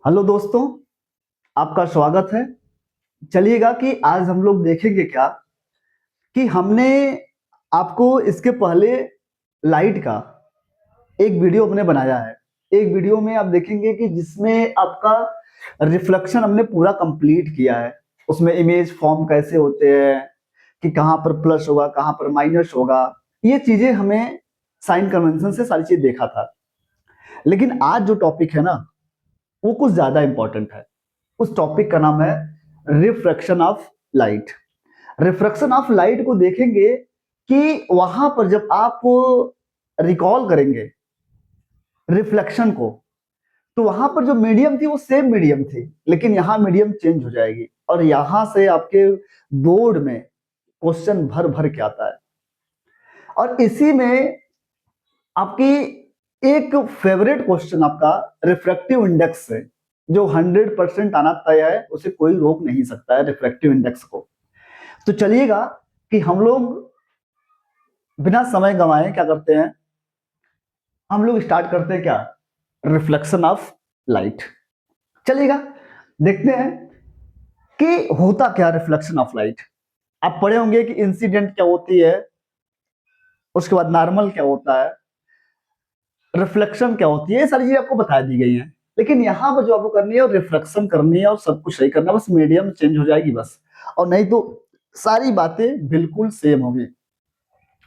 Hello दोस्तों, आपका स्वागत है। चलिएगा कि आज हम लोग देखेंगे क्या कि हमने आपको इसके पहले लाइट का एक वीडियो हमने बनाया है। एक वीडियो में आप देखेंगे कि जिसमें आपका रिफ्लेक्शन हमने पूरा कंप्लीट किया है। उसमें इमेज फॉर्म कैसे होते हैं, कि कहाँ पर प्लस होगा, कहाँ पर माइनस होगा, ये चीजें हमें साइन कन्वेंशन से सारी चीज देखा था। लेकिन आज जो टॉपिक है ना, वो कुछ ज्यादा इंपॉर्टेंट है। उस टॉपिक का नाम है refraction of light. Refraction of light को देखेंगे कि वहां पर जब आप रिकॉल करेंगे रिफ्लेक्शन को, तो वहां पर जो मीडियम थी वो सेम मीडियम थी, लेकिन यहां मीडियम चेंज हो जाएगी और यहां से आपके बोर्ड में क्वेश्चन भर भर के आता है। और इसी में आपकी एक फेवरेट क्वेश्चन आपका रिफ्रैक्टिव इंडेक्स से, जो 100% आना तय है, उसे कोई रोक नहीं सकता है रिफ्रैक्टिव इंडेक्स को। तो चलिएगा कि हम लोग बिना समय गंवाए क्या करते हैं, हम लोग स्टार्ट करते हैं क्या, रिफ्लेक्शन ऑफ लाइट। चलिएगा देखते हैं कि होता क्या रिफ्लेक्शन ऑफ लाइट। आप पढ़े होंगे कि इंसिडेंट क्या होती है, उसके बाद नॉर्मल क्या होता है, रिफ्लेक्शन क्या होती है, ये सारी चीजें आपको बता दी गई है। लेकिन यहाँ पर जो आपको करनी है, रिफ्लेक्शन करनी है और सब कुछ सही करना है, बस मीडियम चेंज हो जाएगी बस। और नहीं तो सारी बातें बिल्कुल सेम होगी।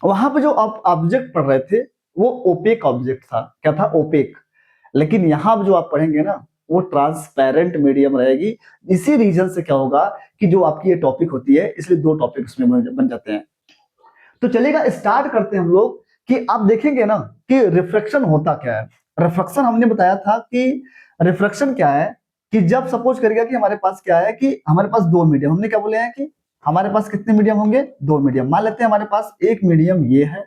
वहां पे जो आप ऑब्जेक्ट पढ़ रहे थे वो ओपेक ऑब्जेक्ट था। क्या था? ओपेक। लेकिन यहाँ जो आप पढ़ेंगे ना, वो ट्रांसपेरेंट मीडियम रहेगी। इसी रीजन से क्या होगा कि जो आपकी ये टॉपिक होती है, इसलिए दो टॉपिक उसमें बन जाते हैं। तो चलेगा स्टार्ट करते हैं हम लोग कि आप देखेंगे ना कि रिफ्लेक्शन होता क्या है। रिफ्लेक्शन हमने बताया था कि रिफ्लेक्शन क्या है, कि जब सपोज करेगा कि हमारे पास क्या है, कि हमारे पास दो मीडियम, हमने क्या बोले हैं कि हमारे पास कितने मीडियम होंगे, दो मीडियम। मान लेते हैं हमारे पास एक मीडियम ये है,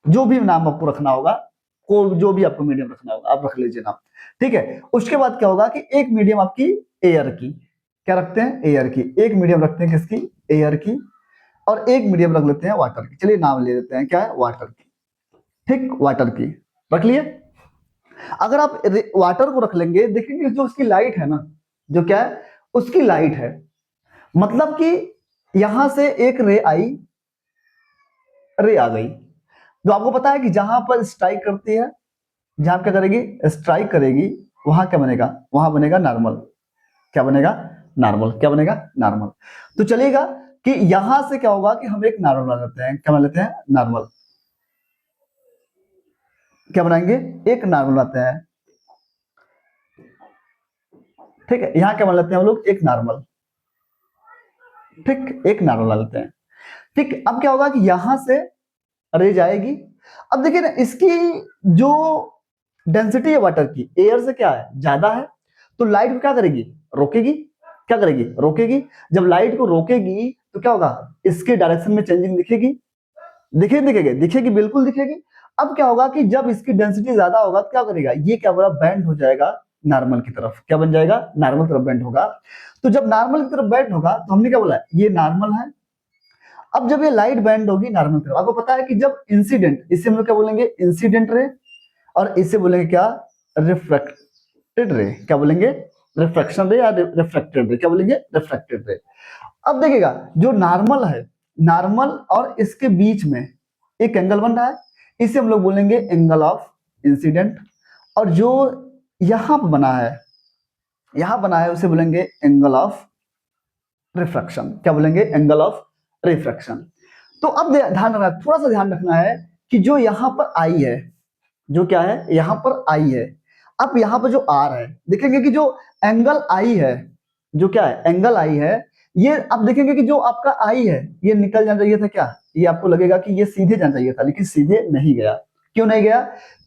जो भी नाम आपको रखना होगा, को जो भी आपको मीडियम रखना होगा आप रख लीजिए नाम। ठीक है। उसके बाद क्या होगा कि एक मीडियम आपकी एयर की, क्या रखते हैं, एयर की। एक मीडियम रखते हैं किसकी, एयर की। और एक मीडियम रख लेते हैं वाटर की। चलिए नाम ले लेते हैं, क्या है, वाटर की। ठीक, वाटर की रख लिए। अगर आप वाटर को रख लेंगे, देखेंगे जो उसकी लाइट है ना, जो क्या है, उसकी लाइट है, मतलब कि यहां से एक रे आई, रे आ गई। तो आपको पता है कि जहां पर स्ट्राइक करती है, जहां क्या करेगी, स्ट्राइक करेगी, वहां क्या बनेगा, वहां बनेगा नॉर्मल। क्या बनेगा, नॉर्मल। क्या बनेगा, नॉर्मल। तो चलिएगा कि यहां से क्या होगा कि हम एक नॉर्मल बना लेते हैं। क्या बना लेते हैं, नॉर्मल। क्या बनाएंगे, एक नॉर्मल बनाते हैं। ठीक है, यहां क्या बना लेते हैं हम लोग, एक नॉर्मल। ठीक, एक नॉर्मल बना लेते हैं। ठीक, अब क्या होगा कि यहां से रे जाएगी। अब देखिए ना, इसकी जो डेंसिटी है वाटर की, एयर से क्या है, ज्यादा है। तो लाइट को क्या करेगी, रोकेगी। क्या करेगी, रोकेगी। जब लाइट को रोकेगी तो क्या होगा, इसके डायरेक्शन में चेंजिंग दिखेगी। दिखेगी, दिखेगी, बिल्कुल दिखेगी। अब क्या होगा कि जब इसकी डेंसिटी ज्यादा होगा तो क्या करेगा, ये क्या बोला, बैंड हो जाएगा नॉर्मल की तरफ। क्या बन जाएगा, नॉर्मल की तरफ बैंड होगा। तो जब नॉर्मल की तरफ बैंड होगा तो हमने क्या बोला, ये नॉर्मल है। अब जब ये लाइट बैंड होगी नॉर्मल की तरफ, आपको पता है कि जब इंसिडेंट, इसे हम लोग क्या बोलेंगे, इंसिडेंट रे। और इसे बोलेंगे क्या, रिफ्रैक्टेड रे। क्या बोलेंगे, रिफ्रैक्शन रे या रिफ्रैक्टेड रे। क्या बोलेंगे, रिफ्रैक्टेड रे। अब देखिएगा जो नॉर्मल है, नॉर्मल और इसके बीच में एक एंगल बन रहा है, इसे हम लोग बोलेंगे एंगल ऑफ इंसिडेंट। और जो यहां पर बना है, यहां बना है, उसे बोलेंगे एंगल ऑफ रिफ्रैक्शन। क्या बोलेंगे, एंगल ऑफ रिफ्रैक्शन। तो अब ध्यान रखना, थोड़ा सा ध्यान रखना है कि जो यहां पर आई है, जो क्या है, यहां पर आई है। अब यहां पर जो आर है, देखेंगे कि जो एंगल आई है, जो क्या है, एंगल आई है, ये अब देखेंगे कि जो आपका आई है, ये निकल जाना चाहिए था। क्या, ये आपको लगेगा कि ये सीधे जाना चाहिए था, लेकिन सीधे नहीं गया। क्यों नहीं गया,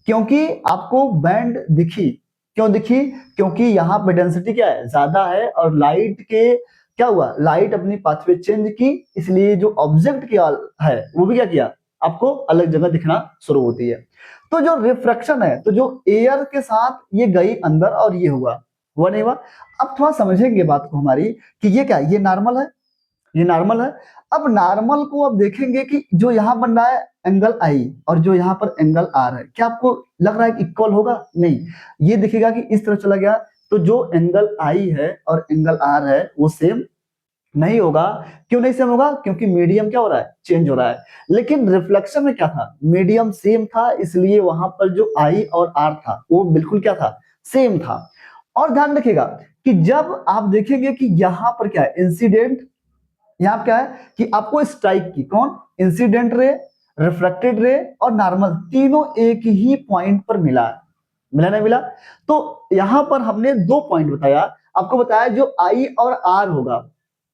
क्योंकि आपको बैंड दिखी। क्यों दिखी, क्योंकि यहाँ पे डेंसिटी क्या है, ज्यादा है। और लाइट के क्या हुआ, लाइट अपनी पाथवे चेंज की, इसलिए जो ऑब्जेक्ट किया है वो भी क्या किया, आपको अलग जगह दिखना शुरू होती है। तो जो रिफ्रैक्शन है, तो जो एयर के साथ ये गई अंदर और ये हुआ नहीं हुआ। अब थोड़ा समझेंगे बात को हमारी, कि ये क्या, ये नॉर्मल है, ये नॉर्मल है। अब नॉर्मल को अब देखेंगे कि जो यहां बन रहा है एंगल आई और जो यहां पर एंगल आर है, क्या आपको लग रहा है कि इक्वल होगा, नहीं। ये दिखेगा कि इस तरफ चला गया तो जो एंगल आई है और एंगल आर है वो सेम नहीं होगा। क्यों नहीं सेम होगा? क्योंकि मीडियम क्या हो रहा है? चेंज हो रहा है। लेकिन रिफ्लेक्शन में क्या था? मीडियम सेम था, इसलिए वहां पर जो आई और आर था वो बिल्कुल क्या था? सेम था। और ध्यान रखिएगा कि जब आप देखेंगे कि यहां पर क्या है? इंसिडेंट, यहां क्या है कि आपको स्ट्राइक की कौन? इंसिडेंट रे, रिफ्रैक्टेड रे और नॉर्मल, तीनों एक ही पॉइंट पर मिला है। मिला नहीं मिला? तो यहां पर हमने दो पॉइंट बताया, आपको बताया जो आई और आर होगा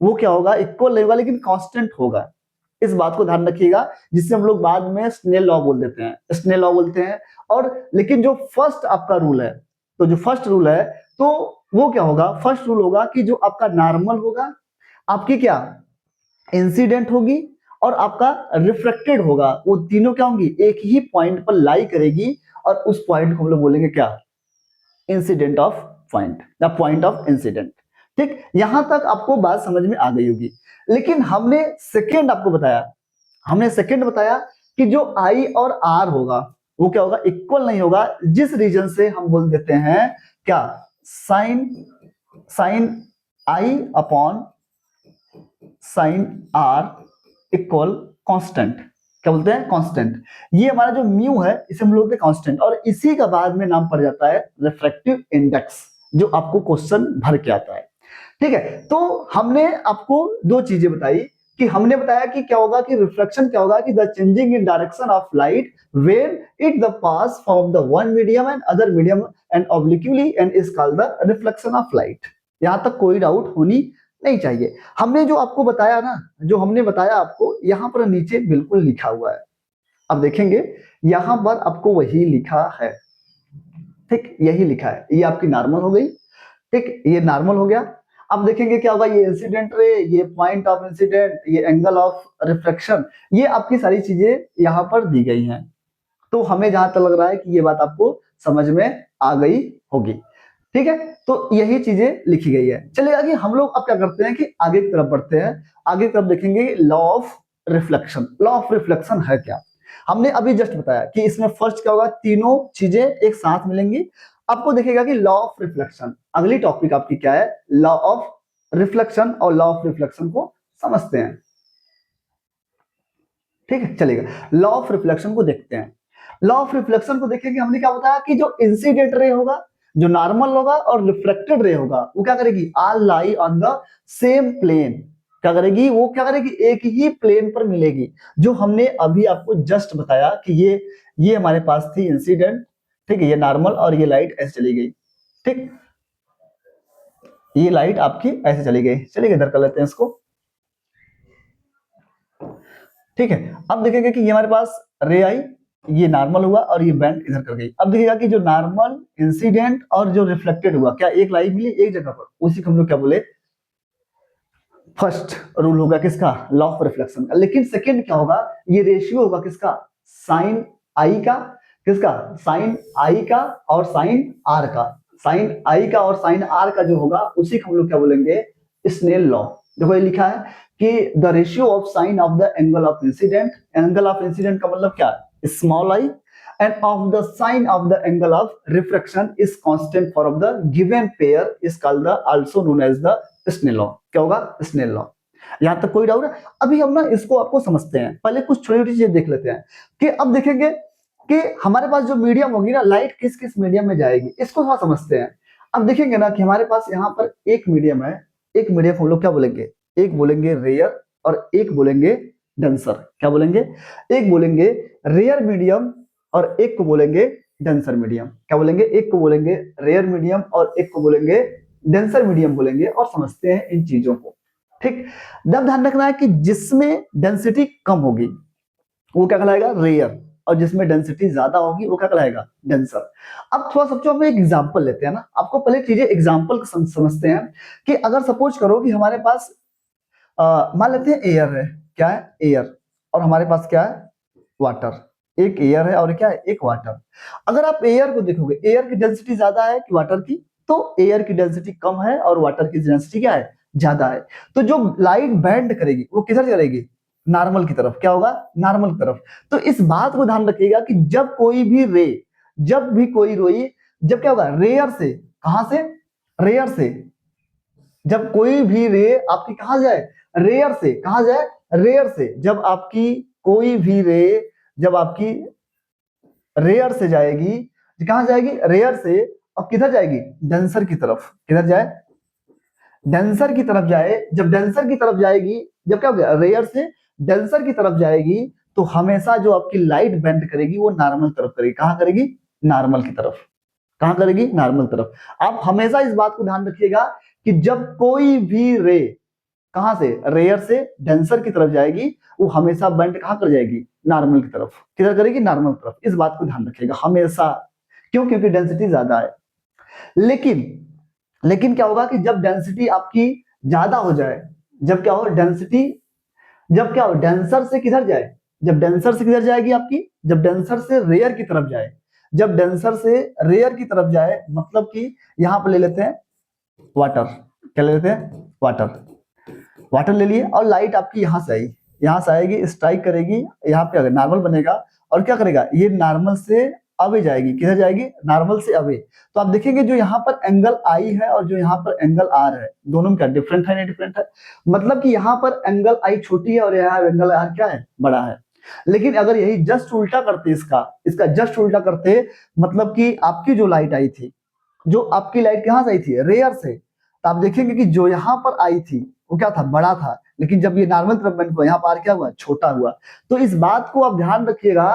वो क्या होगा? इक्वल नहीं होगा लेकिन कांस्टेंट होगा। इस बात को ध्यान रखिएगा, जिससे हम लोग बाद में स्नेल लॉ बोल देते हैं, स्नेल लॉ बोलते हैं। और लेकिन जो फर्स्ट आपका रूल है, तो जो फर्स्ट रूल है तो वो क्या होगा? फर्स्ट रूल होगा कि जो आपका नॉर्मल होगा, आपकी क्या इंसिडेंट होगी और आपका रिफ्लेक्टेड होगा, वो तीनों क्या होंगी? एक ही पॉइंट पर लाई करेगी और उस पॉइंट को हम लोग बोलेंगे क्या? इंसिडेंट ऑफ पॉइंट या पॉइंट ऑफ इंसिडेंट। ठीक, यहां तक आपको बात समझ में आ गई होगी। लेकिन हमने सेकेंड आपको बताया, हमने सेकेंड बताया कि जो आई और आर होगा वो क्या होगा? इक्वल नहीं होगा, जिस रीजन से हम बोल देते हैं क्या? Sine, sine i upon sine r equal constant. क्या बोलते हैं? कांस्टेंट। ये हमारा जो म्यू है इसे हम लोग बोलते हैं कांस्टेंट, और इसी का बाद में नाम पड़ जाता है रिफ्रैक्टिव इंडेक्स, जो आपको क्वेश्चन भर के आता है। ठीक है, तो हमने आपको दो चीजें बताई कि हमने बताया कि क्या होगा कि रिफ्लेक्शन क्या होगा कि the changing in direction of light when it the pass from the one medium and other medium and obliquely and is called the reflection of light. यहां तक कोई डाउट होनी नहीं चाहिए। हमने जो आपको बताया ना, जो हमने बताया आपको यहां पर नीचे बिल्कुल लिखा हुआ है, अब देखेंगे यहां पर आपको वही लिखा है। ठीक, यही लिखा है। ये आपकी नॉर्मल हो गई। ठीक, ये नॉर्मल हो गया। अब देखेंगे क्या होगा? ये इंसिडेंट रे, ये पॉइंट ऑफ इंसिडेंट, ये एंगल ऑफ रिफ्रैक्शन, ये आपकी सारी चीजें यहां पर दी गई हैं। तो हमें जहां तक लग रहा है कि ये बात आपको समझ में आ गई होगी। ठीक है, तो यही चीजें लिखी गई है। चलिए आगे हम लोग अब क्या करते हैं कि आगे की तरफ बढ़ते हैं। आगे की तरफ देखेंगे law of reflection. Law of reflection है क्या? हमने अभी जस्ट बताया कि इसमें फर्स्ट क्या होगा? तीनों चीजें एक साथ मिलेंगी। आपको देखिएगा कि लॉ ऑफ रिफ्लेक्शन, अगली टॉपिक आपकी क्या है? Law of reflection. और लॉ ऑफ रिफ्लेक्शन को समझते हैं। ठीक है, चलिएगा लॉ ऑफ रिफ्लेक्शन को देखते हैं। लॉ ऑफ रिफ्लेक्शन को देखेंगे, हमने क्या बताया कि जो इंसिडेंट रे होगा, जो नॉर्मल होगा और रिफ्लेक्टेड रे होगा, वो क्या करेगी? All lie on the same plane. क्या करेगी? वो क्या करेगी? एक ही प्लेन पर मिलेगी। जो हमने अभी आपको जस्ट बताया कि ये हमारे पास थी इंसिडेंट। ठीक है, ये नॉर्मल और ये लाइट ऐसे चली गई। ठीक, ये लाइट आपकी ऐसे चली गई। चलिए इधर कर लेते हैं इसको। ठीक है, अब देखेंगे कि ये हमारे पास रे आई, ये नॉर्मल हुआ और ये बैंड इधर कर गई। अब देखिएगा कि जो नॉर्मल, इंसिडेंट और जो रिफ्लेक्टेड हुआ, क्या एक लाइट मिली एक जगह पर? उसी को हम लोग क्या बोले? फर्स्ट रूल होगा किसका? लॉ ऑफ रिफ्लेक्शन का। लेकिन सेकंड क्या होगा? ये रेशियो होगा किसका? साइन आई का। किसका? साइन आई का और साइन आर का। साइन आई का और साइन आर का जो होगा उसी को हम लोग क्या बोलेंगे? Snell law. देखो ये लिखा है कि the ratio of sine of the angle of incident, angle of incident का मतलब क्या? Small I, and of the sine of the angle of refraction is constant for of the given pair is called the also known as the Snell law। क्या होगा? Snell law। यहां तक कोई doubt है? अभी हम ना इसको आपको समझते हैं। पहले कुछ छोटी छोटी चीजें देख लेते हैं कि अब देखेंगे कि हमारे पास जो मीडियम होगी ना, लाइट किस किस मीडियम में जाएगी, इसको थोड़ा समझते हैं। अब देखेंगे ना कि हमारे पास यहाँ पर एक मीडियम है। एक मीडियम हम लोग क्या बोलेंगे? एक बोलेंगे रेयर और एक बोलेंगे डेंसर। क्या बोलेंगे? एक बोलेंगे रेयर मीडियम और एक को बोलेंगे डेंसर मीडियम। क्या बोलेंगे? एक को बोलेंगे रेयर मीडियम और एक को बोलेंगे डेंसर मीडियम बोलेंगे। और समझते हैं इन चीजों को। ठीक, जब ध्यान रखना है कि जिसमें डेंसिटी कम होगी वो क्या कहलाएगा? रेयर, और जिसमें डेंसिटी ज्यादा होगी वो क्या कहलाएगा? डेंसर। अब थोड़ा सबसे हम एक एग्जांपल लेते हैं ना, आपको पहले चीजें एग्जांपल समझते हैं कि अगर सपोज करो कि हमारे पास मान लेते हैं एयर है। क्या है? एयर। और हमारे पास क्या है? वाटर। एक एयर है और क्या है? एक वाटर। अगर आप एयर को देखोगे, एयर की डेंसिटी ज्यादा है कि वाटर की? तो एयर की डेंसिटी कम है और वाटर की डेंसिटी क्या है? ज्यादा है। तो जो लाइट बैंड करेगी वो किधर करेगी? नॉर्मल की तरफ। क्या होगा? नॉर्मल की तरफ। तो इस बात को ध्यान रखिएगा कि जब कोई भी रे, जब भी कोई रोई, जब क्या होगा? रेयर से, कहां से? रेयर से, जब कोई भी रे आपकी कहां जाए, रेयर से, कहां जाए, रेयर से, जब आपकी कोई भी रे, जब आपकी रेयर से जाएगी, कहां जाएगी, रेयर से, और किधर जाएगी, डेंसर की तरफ, किधर जाए, डेंसर की तरफ जाए, जब डेंसर की तरफ जाएगी, जब क्या हो गया, रेयर से डेंसर की तरफ जाएगी, तो हमेशा जो आपकी लाइट बेंड करेगी वो नॉर्मल तरफ करेगी, कहां करेगी, नॉर्मल की तरफ, कहां करेगी, नॉर्मल तरफ। आप हमेशा इस बात को ध्यान रखिएगा कि जब कोई भी रे कहां से, रेयर से डेंसर की तरफ जाएगी, वो हमेशा बेंड कहां कर जाएगी, नॉर्मल की तरफ, किधर करेगी, नॉर्मल तरफ। इस बात को ध्यान रखिएगा हमेशा, क्यों, क्योंकि डेंसिटी ज्यादा है। लेकिन लेकिन क्या होगा कि जब डेंसिटी आपकी ज्यादा हो जाए, जब क्या हो डेंसिटी, जब क्या हो डेंसर से किधर जाए, जब डेंसर से किधर जाएगी आपकी, जब डेंसर से रेयर की तरफ जाए, जब डेंसर से रेयर की तरफ जाए, मतलब कि यहां पर ले लेते हैं वाटर, क्या ले लेते हैं, वाटर, वाटर ले लिए, और लाइट आपकी यहां से आई, यहां से आएगी, स्ट्राइक करेगी, यहाँ पे नॉर्मल बनेगा, और क्या करेगा, ये नॉर्मल से अवे जाएगी, किधर जाएगी, नॉर्मल से अवे। तो आप देखेंगे जो यहाँ पर एंगल आई है और जो यहाँ पर एंगल आर है, दोनों में क्या डिफरेंट है, नहीं डिफरेंट है, मतलब कि यहाँ पर एंगल आई छोटी है और यहाँ एंगल आर क्या है, बड़ा है। लेकिन अगर यही जस्ट उल्टा करते, इसका इसका जस्ट उल्टा करते, मतलब कि आपकी जो लाइट आई थी, जो आपकी लाइट कहां से आई थी, रेयर से, तो आप देखेंगे कि जो यहाँ पर आई थी वो क्या था, बड़ा था, लेकिन जब ये नॉर्मल तरफ बेंड हुआ, यहाँ पर क्या हुआ, छोटा हुआ। तो इस बात को आप ध्यान रखिएगा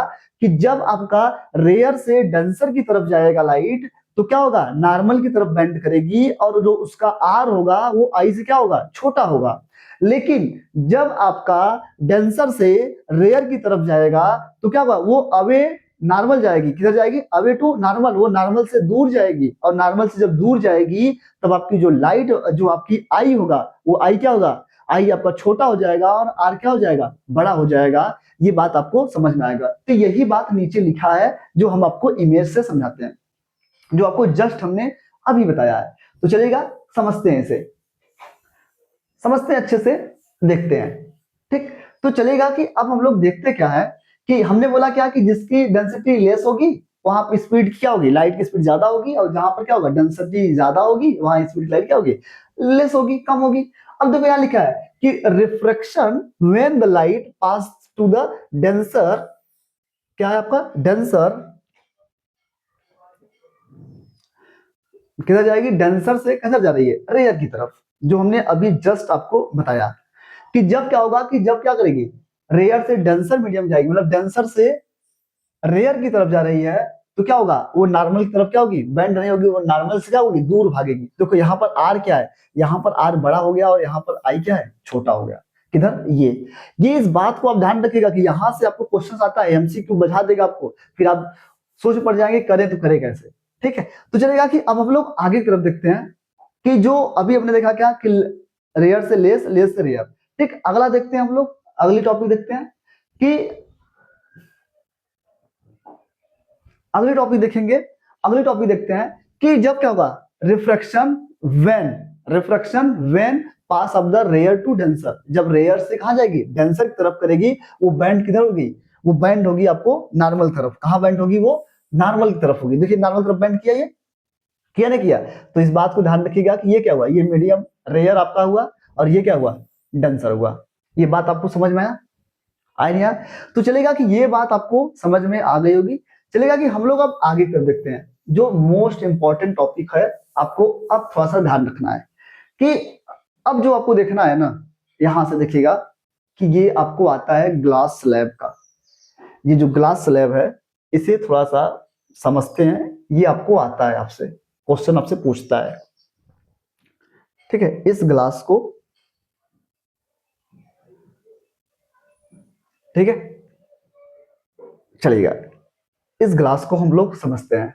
कि जब आपका रेयर से डेंसर की तरफ जाएगा लाइट, तो क्या होगा, नॉर्मल की तरफ बेंड करेगी, और जो उसका आर होगा वो आई से क्या होगा, छोटा होगा। लेकिन जब आपका डेंसर से रेयर की तरफ जाएगा, तो क्या होगा, वो अवे नॉर्मल जाएगी, किधर जाएगी, अवे टू नॉर्मल, वो नॉर्मल से दूर जाएगी, और नॉर्मल से जब दूर जाएगी, तब आपकी जो लाइट, जो आपकी आई होगा, वो आई क्या होगा, आई आपका छोटा हो जाएगा, और आर क्या हो जाएगा, बड़ा हो जाएगा। ये बात आपको समझ में आएगा। तो यही बात नीचे लिखा है, जो हम आपको इमेज से समझाते हैं, जो आपको जस्ट हमने अभी बताया है। तो चलेगा, समझते हैं इसे, समझते हैं अच्छे से, देखते हैं, ठीक। तो चलेगा कि अब हम लोग देखते क्या है, कि हमने बोला क्या, कि जिसकी डेंसिटी लेस होगी वहां पर स्पीड क्या होगी, लाइट की स्पीड ज्यादा होगी, और जहां पर क्या होगा, डेंसिटी ज्यादा होगी, वहां स्पीड लाइट क्या होगी, लेस होगी, कम होगी। अब देखो यहाँ लिखा है कि refraction when the light pass to the denser, क्या है आपका, डेंसर किधर जाएगी, डेंसर से किधर जा रही है, रेयर की तरफ, जो हमने अभी जस्ट आपको बताया, कि जब क्या होगा, कि जब क्या करेगी, रेयर से डेंसर मीडियम जाएगी, मतलब डेंसर से रेयर की तरफ जा रही है, तो क्या होगा, वो नॉर्मल की तरफ क्या होगी, बेंड नहीं होगी, वो नॉर्मल से क्या होगी, दूर भागेगी। देखो यहाँ पर आर क्या है, यहाँ पर आर बड़ा हो गया, और यहाँ पर आई क्या है, छोटा हो गया, किधर, ये इस बात को आप ध्यान रखिएगा कि यहां से आपको क्वेश्चन आता है, एमसीक्यू बजा देगा आपको, फिर आप सोच पड़ जाएंगे करें तो करें कैसे, ठीक है। तो चलेगा कि अब हम लोग आगे की तरफ देखते हैं, कि जो अभी हमने देखा क्या, कि रेयर से लेस, लेस से रेयर, ठीक। अगला देखते हैं हम लोग, अगली टॉपिक देखते हैं, कि अगली टॉपिक देखेंगे, अगली टॉपिक देखते हैं, कि जब क्या होगा, refraction when, refraction when pass of the rare to denser, जब रेयर से कहां जाएगी, डेंसर की तरफ करेगी, वो बैंड किधर होगी, वो बैंड होगी आपको नॉर्मल तरफ, कहां बैंड होगी, वो नॉर्मल की तरफ होगी। देखिए नॉर्मल तरफ बैंड किया, ये किया नहीं किया, तो इस बात को ध्यान रखिएगा कि ये क्या हुआ, ये मीडियम रेयर आपका हुआ, और ये क्या हुआ, डेंसर हुआ। ये बात आपको समझ में आया नहीं आया? तो चलेगा कि ये बात आपको समझ में आ गई होगी। चलेगा कि हम लोग अब आगे कर देखते हैं, जो मोस्ट इंपॉर्टेंट टॉपिक है, आपको अब थोड़ा सा ध्यान रखना है, कि अब जो आपको देखना है ना, यहां से देखिएगा कि ये आपको आता है ग्लास स्लैब का। ये जो ग्लास स्लैब है, इसे थोड़ा सा समझते हैं। ये आपको आता है, आपसे क्वेश्चन आपसे पूछता है, ठीक है। इस ग्लास को, ठीक है, चलिएगा, इस ग्लास को हम लोग समझते हैं,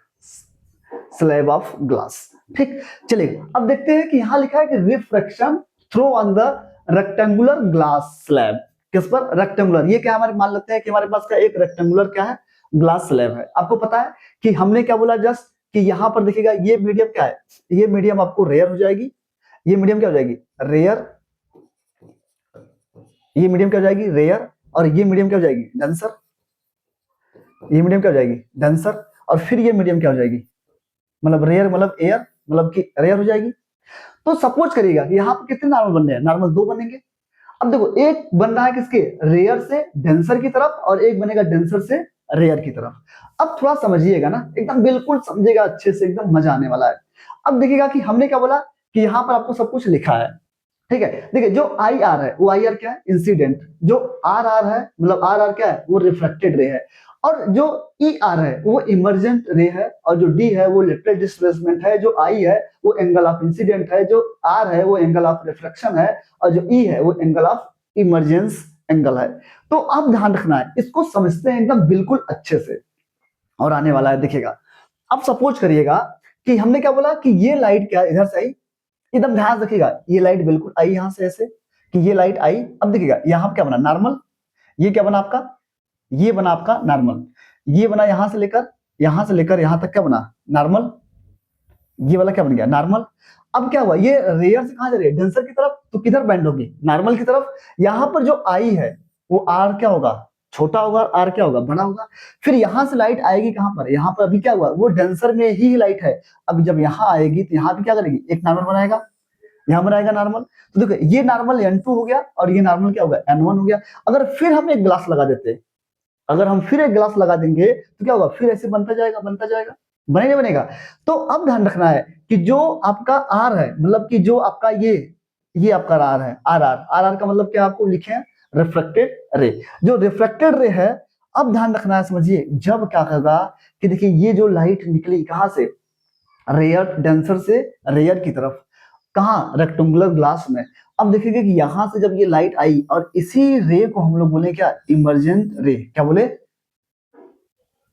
स्लैब ऑफ ग्लास, ठीक। चलिए अब देखते हैं कि यहां लिखा है कि refraction through on the rectangular glass slab, किस पर, रेक्टेंगुलर। ये क्या हमारे, मान लेते हैं कि हमारे पास का एक रेक्टेंगुलर क्या है, ग्लास स्लैब है। आपको पता है कि हमने क्या बोला जस्ट, कि यहां पर देखिएगा ये मीडियम क्या है, ये मीडियम आपको रेयर हो जाएगी, ये मीडियम क्या हो जाएगी, रेयर, ये मीडियम क्या हो जाएगी, रेयर, और ये मीडियम क्या हो जाएगी, डेंसर, ये मीडियम क्या हो जाएगी, डेंसर, और फिर ये मीडियम क्या हो जाएगी, मतलब रेयर मतलब एयर, मतलब कि रेयर हो जाएगी। तो सपोज करिएगा कि यहाँ पे कितने नॉर्मल बन रहे हैं, नॉर्मल 2 बनेंगे। अब देखो एक बन रहा है किसके, रेयर से डेंसर की तरफ, और एक बनेगा डेंसर से रेयर की तरफ। अब थोड़ा समझिएगा ना, एकदम बिल्कुल समझिएगा अच्छे से, एकदम मजा आने वाला है। अब देखिएगा कि हमने क्या बोला कि यहाँ पर आपको सब कुछ लिखा है, ठीक है। देखिए जो आई आर है वो आई आर क्या है, इंसिडेंट। जो आर आर है मतलब आर आर क्या है, वो रिफ्लेक्टेड रे है। और जो ई आर है वो इमर्जेंट रे है। और जो डी है वो लेटरल डिस्प्लेसमेंट है। जो आई है वो एंगल ऑफ इंसिडेंट है। जो आर है वो एंगल ऑफ रिफ्लेक्शन है। और जो ई है वो एंगल ऑफ इमरजेंस एंगल है। तो अब ध्यान रखना है, इसको समझते हैं एकदम बिल्कुल अच्छे से, और आने वाला है देखिएगा। अब सपोज करिएगा कि हमने क्या बोला कि ये लाइट क्या इधर से आई, एकदम ध्यान रखिएगा, ये लाइट बिल्कुल आई यहां से ऐसे, कि ये लाइट आई। अब देखिएगा यहां क्या बना, नॉर्मल। ये क्या बना आपका, ये बना आपका नॉर्मल। ये बना यहां से लेकर यहां तक क्या बना, नॉर्मल। ये वाला क्या बन गया, नॉर्मल। अब क्या हुआ, ये रेयर से कहां जा रही है, डेंसर की तरफ, तो किधर बेंड होगी, नॉर्मल की तरफ। यहां पर जो आई है वो आर क्या होगा, छोटा होगा, आर क्या होगा, बड़ा होगा। फिर यहां से लाइट आएगी कहां पर, यहां पर अभी क्या हुआ, वो डेंसर में ही लाइट है। अब जब यहां आएगी तो यहां भी क्या करेगी, एक नॉर्मल बनाएगा, यहां बनाएगा नॉर्मल। तो देखो ये नॉर्मल N2 हो गया, और ये नॉर्मल क्या होगा, N1 हो गया। अगर फिर हम एक ग्लास लगा देते, अगर हम फिर एक ग्लास लगा देंगे तो क्या होगा, फिर ऐसे बनता जाएगा, बनता जाएगा, बनेगा बनेगा। तो अब ध्यान रखना है कि जो आपका आर है, मतलब कि जो आपका ये आपका आर है, आर आर आर आर का मतलब क्या आपको लिखे हैं, रिफ्लेक्टेड रे। जो रिफ्लेक्टेड रे है, अब ध्यान रखना है, समझिए जब क्या होगा कि देखिए ये जो लाइट निकली कहां से, रेयर डेंसर से रेयर की तरफ, कहा, रेक्टेंगुलर ग्लास में। अब देखिए कि यहां से जब ये लाइट आई, और इसी रे को हम लोग बोले क्या, इमरजेंट रे। क्या बोले,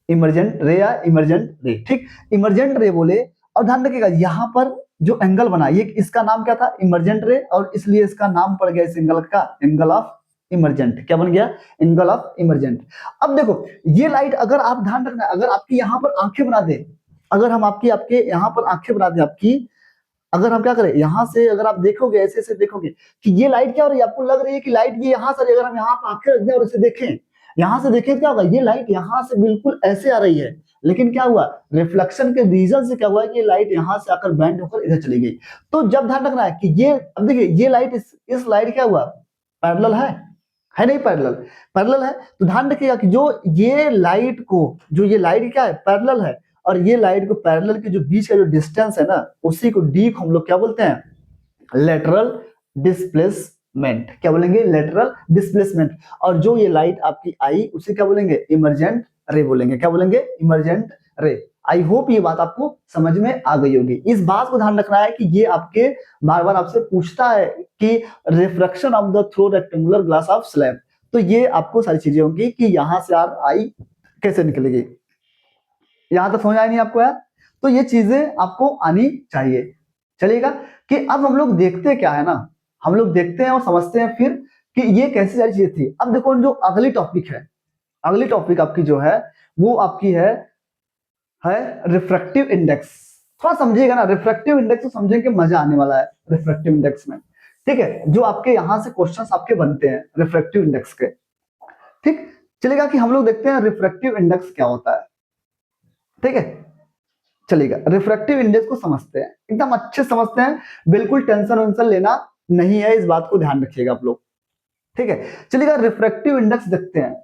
इमरजेंट रे या इमरजेंट रे, ठीक, इमरजेंट रे बोले। और ध्यान रखिएगा यहाँ पर जो एंगल बना, ये इसका नाम क्या था, इमरजेंट रे, और इसलिए इसका नाम पड़ गया इस एंगल का, एंगल ऑफ इमरजेंट। क्या बन गया, एंगल ऑफ इमरजेंट। अब देखो ये लाइट, अगर आप ध्यान रखना, अगर आपकी यहाँ पर आंखें बना दे, अगर हम आपकी आपके यहाँ पर आंखें बना दे आपकी, अगर हम क्या करें, यहां से अगर आप देखोगे, ऐसे ऐसे देखोगे कि ये लाइट क्या हो रही है, आपको लग रही है कि लाइट ये यहां से, अगर हम यहाँ पर आंखें रख दें और इसे देखें, यहां से देखें, क्या होगा, ये लाइट यहां से बिल्कुल ऐसे आ रही है। लेकिन क्या हुआ, रिफ्लेक्शन के रीजन से क्या हुआ कि ये लाइट यहां से आकर बैंड होकर इधर चली गई। तो जब ध्यान रखना है कि ये, अब देखिए ये लाइट, इस लाइट क्या हुआ, पैरेलल है नहीं, पैरेलल, पैरेलल है। तो ध्यान रखिएगा कि जो ये लाइट को, जो ये लाइट क्या है, पैरेलल है। और ये लाइट को पैरेलल के जो बीच का जो डिस्टेंस है ना, उसी को डी को हम लोग क्या बोलते हैं, लेटरल डिस्प्लेसमेंट। क्या बोलेंगे, लेटरल डिस्प्लेसमेंट। और जो ये लाइट आपकी आई, उसे क्या बोलेंगे, इमरजेंट रे बोलेंगे। क्या बोलेंगे, इमरजेंट रे। आई होप ये बात आपको समझ में आ गई होगी। इस बात को ध्यान रखना है कि ये आपके बार बार आपसे पूछता है कि refraction of the through rectangular glass of slab. तो ये आपको सारी चीजें होंगी कि यहां से आर आई कैसे निकलेगी। यहां तक समझ आया नहीं आपको यार, तो ये चीजें आपको आनी चाहिए। चलिएगा कि अब हम लोग देखते क्या है ना, हम लोग देखते हैं और समझते हैं फिर कि ये कैसी सारी चीजें थी। अब देखो जो अगली टॉपिक है, अगली टॉपिक आपकी जो है वो आपकी है रिफ्रैक्टिव इंडेक्स। थोड़ा समझिएगा ना, रिफ्रैक्टिव इंडेक्स को समझेंगे, मजा आने वाला है रिफ्रैक्टिव इंडेक्स में, ठीक है। जो आपके यहां से क्वेश्चंस आपके बनते हैं रिफ्रैक्टिव इंडेक्स के, ठीक। चलेगा कि हम लोग देखते हैं रिफ्रैक्टिव इंडेक्स क्या होता है, ठीक है। चलेगा रिफ्रैक्टिव इंडेक्स को समझते हैं, एकदम अच्छे से समझते हैं, बिल्कुल टेंशन वेंशन लेना नहीं है, इस बात को ध्यान रखिएगा आप लोग, ठीक है। चलिएगा रिफ्रैक्टिव इंडेक्स देखते हैं,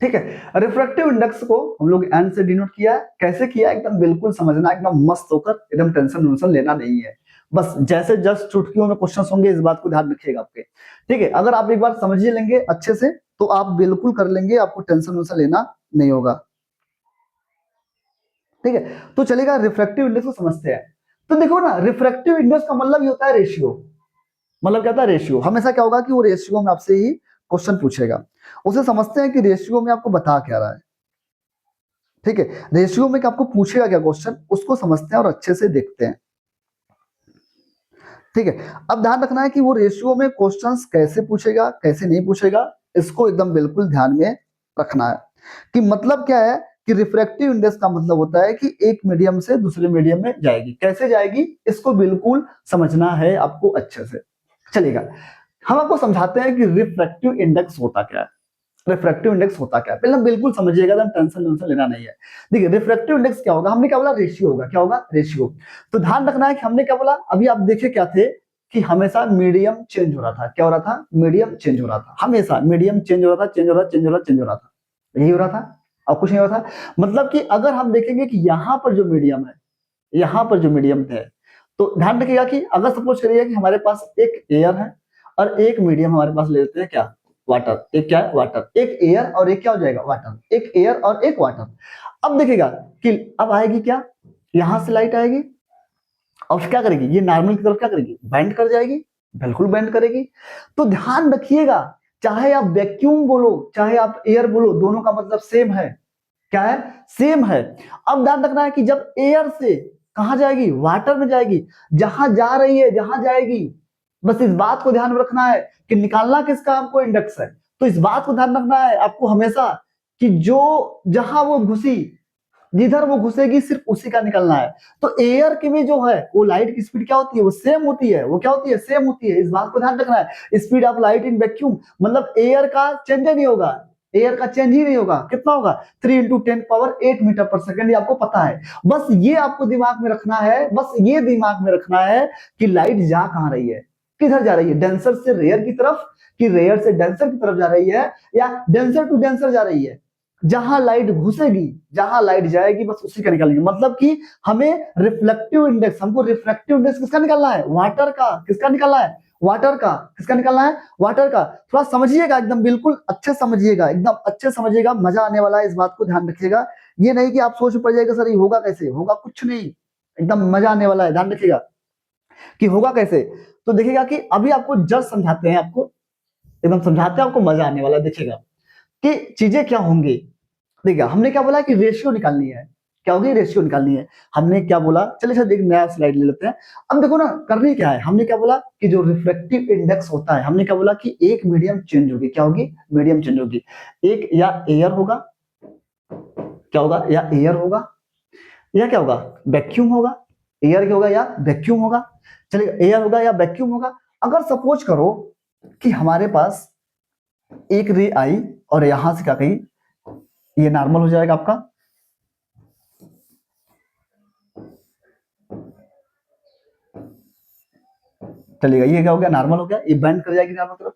ठीक है। रिफ्रैक्टिव इंडेक्स को हम लोग एन से डिनोट किया है, कैसे किया एकदम बिल्कुल समझना, एकदम मस्त होकर, एकदम टेंशन वेंशन लेना नहीं है। बस जैसे जस्ट चुटकियों में क्वेश्चन होंगे, इस बात को ध्यान रखिएगा आपके, ठीक है। अगर आप एक बार समझ लेंगे अच्छे से तो आप बिल्कुल कर लेंगे, आपको टेंशन वेंशन लेना नहीं होगा, ठीक है। तो चलेगा रिफ्रैक्टिव इंडेक्स को समझते हैं। तो देखो ना, रिफ्रैक्टिव इंडेक्स का मतलब ये होता है रेशियो। मतलब क्या होता है, रेशियो। हमेशा क्या होगा कि वो रेशियो में आपसे ही क्वेश्चन पूछेगा, उसे समझते हैं कि रेशियो में आपको बता क्या रहा है, ठीक है। रेशियो में आपको पूछेगा क्या क्वेश्चन, उसको समझते हैं और अच्छे से देखते हैं, ठीक है। अब ध्यान रखना है कि वो रेशियो में क्वेश्चंस कैसे पूछेगा, कैसे नहीं पूछेगा, इसको एकदम बिल्कुल ध्यान में रखना है। कि मतलब क्या है कि रिफ्रैक्टिव इंडेक्स का मतलब होता है कि एक मीडियम से दूसरे मीडियम में जाएगी, कैसे जाएगी, इसको बिल्कुल समझना है आपको अच्छे से। चलेगा हम आपको समझाते हैं कि रिफ्रैक्टिव इंडेक्स होता क्या है। रिफ्रैक्टिव इंडेक्स होता क्या है, पहले बिल्कुल समझिएगा, एकदम टेंशन लेना नहीं है। देखिए रिफ्रैक्टिव इंडेक्स क्या होगा, हमने क्या बोला, रेशियो होगा, क्या होगा, रेशियो। तो ध्यान रखना है कि हमने क्या बोला, अभी आप देखे क्या थे कि हमेशा मीडियम चेंज हो रहा था, क्या हो रहा था, मीडियम चेंज हो रहा था, हमेशा मीडियम चेंज हो रहा था, चेंज हो रहा था, चेंज हो रहा था, चेंज हो रहा था, यही हो रहा था और कुछ नहीं हो रहा था। मतलब कि अगर हम देखेंगे कि यहाँ पर जो मीडियम है, यहाँ पर जो मीडियम है, तो ध्यान रखिएगा कि अगर सपोज करिए कि हमारे पास एक एयर है और एक मीडियम हमारे पास ले लेते हैं क्या, वाटर, एक क्या है, वाटर, एक एयर और एक क्या हो जाएगा, वाटर, एक एयर और एक वाटर। अब देखिएगा कि अब आएगी क्या, यहां से लाइट आएगी और क्या करेगी, ये नॉर्मल की तरफ क्या करेगी, बेंड कर जाएगी, बिल्कुल बेंड करेगी। तो ध्यान रखिएगा, चाहे आप वैक्यूम बोलो चाहे आप एयर बोलो, दोनों का मतलब सेम है, क्या है, सेम है। अब ध्यान रखना है कि जब एयर से कहा जाएगी, वाटर में जाएगी, जहां जा रही है, जहां जाएगी, बस इस बात को ध्यान में रखना है कि निकालना किसका आपको, इंडेक्स है। तो इस बात को ध्यान रखना है आपको हमेशा कि जो जहां वो घुसी, जिधर वो घुसेगी सिर्फ उसी का निकलना है। तो एयर की भी जो है वो लाइट की स्पीड क्या होती है, वो सेम होती है, वो क्या होती है, सेम होती है, इस बात को ध्यान रखना है। Speed of light in vacuum मतलब एयर का चेंज नहीं होगा, एयर का चेंज ही नहीं होगा, कितना होगा, 3 × 10⁸ मीटर पर सेकंड, ये आपको पता है। बस ये आपको दिमाग में रखना है, बस ये दिमाग में रखना है कि लाइट जा कहां रही है, किधर जा रही है, डेंसर से रेयर की तरफ, कि रेयर से डेंसर की तरफ जा रही है, या डेंसर टू डेंसर जा रही है। जहां लाइट घुसेगी, जहां लाइट जाएगी, बस उसी का निकालेंगे। मतलब कि हमें रिफ्लेक्टिव इंडेक्स, हमको रिफ्लेक्टिव इंडेक्स किसका निकालना है, वाटर का, किसका निकालना है, वाटर का, किसका निकालना है, वाटर का। थोड़ा समझिएगा, एकदम बिल्कुल अच्छे समझिएगा, एकदम अच्छे समझिएगा, मजा आने वाला है, इस बात को ध्यान रखिएगा। ये नहीं कि आप सोच पड़ जाएगा सर ये होगा कैसे, होगा कुछ नहीं, एकदम मजा आने वाला है, ध्यान रखिएगा कि होगा कैसे। तो देखिएगा कि अभी आपको जस्ट समझाते हैं, आपको एकदम समझाते हैं, आपको मजा आने वाला है, देखिएगा कि चीजें क्या होंगी। देखिए हमने क्या बोला कि रेशियो निकालनी है, क्या होगी, रेशियो निकालनी है। हमने क्या बोला, चलिए सर एक नया स्लाइड ले लेते हैं। अब देखो ना, करनी क्या है, हमने क्या बोला कि जो रिफ्लेक्टिव इंडेक्स होता है, हमने क्या बोला कि एक मीडियम चेंज होगी, क्या होगी, मीडियम चेंज होगी। एक या एयर होगा, क्या होगा, या एयर होगा, या क्या होगा, वैक्यूम होगा, एयर क्या होगा, या वैक्यूम होगा। चलिए एयर होगा या वैक्यूम होगा। अगर सपोज करो कि हमारे पास एक रे आई और यहां से क्या कही, ये नॉर्मल हो जाएगा आपका, चलेगा, ये क्या हो गया, नॉर्मल हो गया, ये बेंड कर जाएगी नॉर्मल तरफ।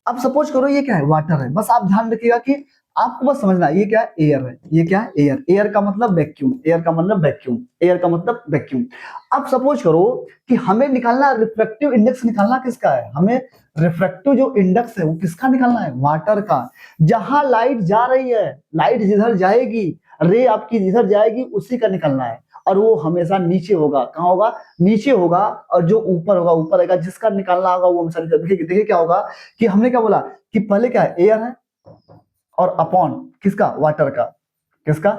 अब सपोज करो ये क्या है, वाटर है। बस आप ध्यान रखिएगा कि आपको बस समझना है ये क्या है, एयर है, ये क्या है, एयर, एयर का मतलब वैक्यूम, एयर का मतलब वैक्यूम, एयर का मतलब वैक्यूम। अब सपोज करो कि हमें निकालना रिफ्रैक्टिव इंडेक्स, निकालना किसका है, हमें रिफ्रैक्टिव जो इंडेक्स है वो किसका निकालना है, वाटर का। जहां लाइट जा रही है, लाइट जिधर जाएगी, रे आपकी जिधर जाएगी उसी का निकलना है। और वो हमेशा नीचे होगा, कहाँ होगा, नीचे होगा। और जो ऊपर होगा ऊपर आएगा, जिसका निकालना होगा वो हमेशा नीचे। देखिए देखिए क्या होगा कि हमने क्या बोला कि पहले क्या है, एयर है और अपॉन किसका, वाटर का, किसका,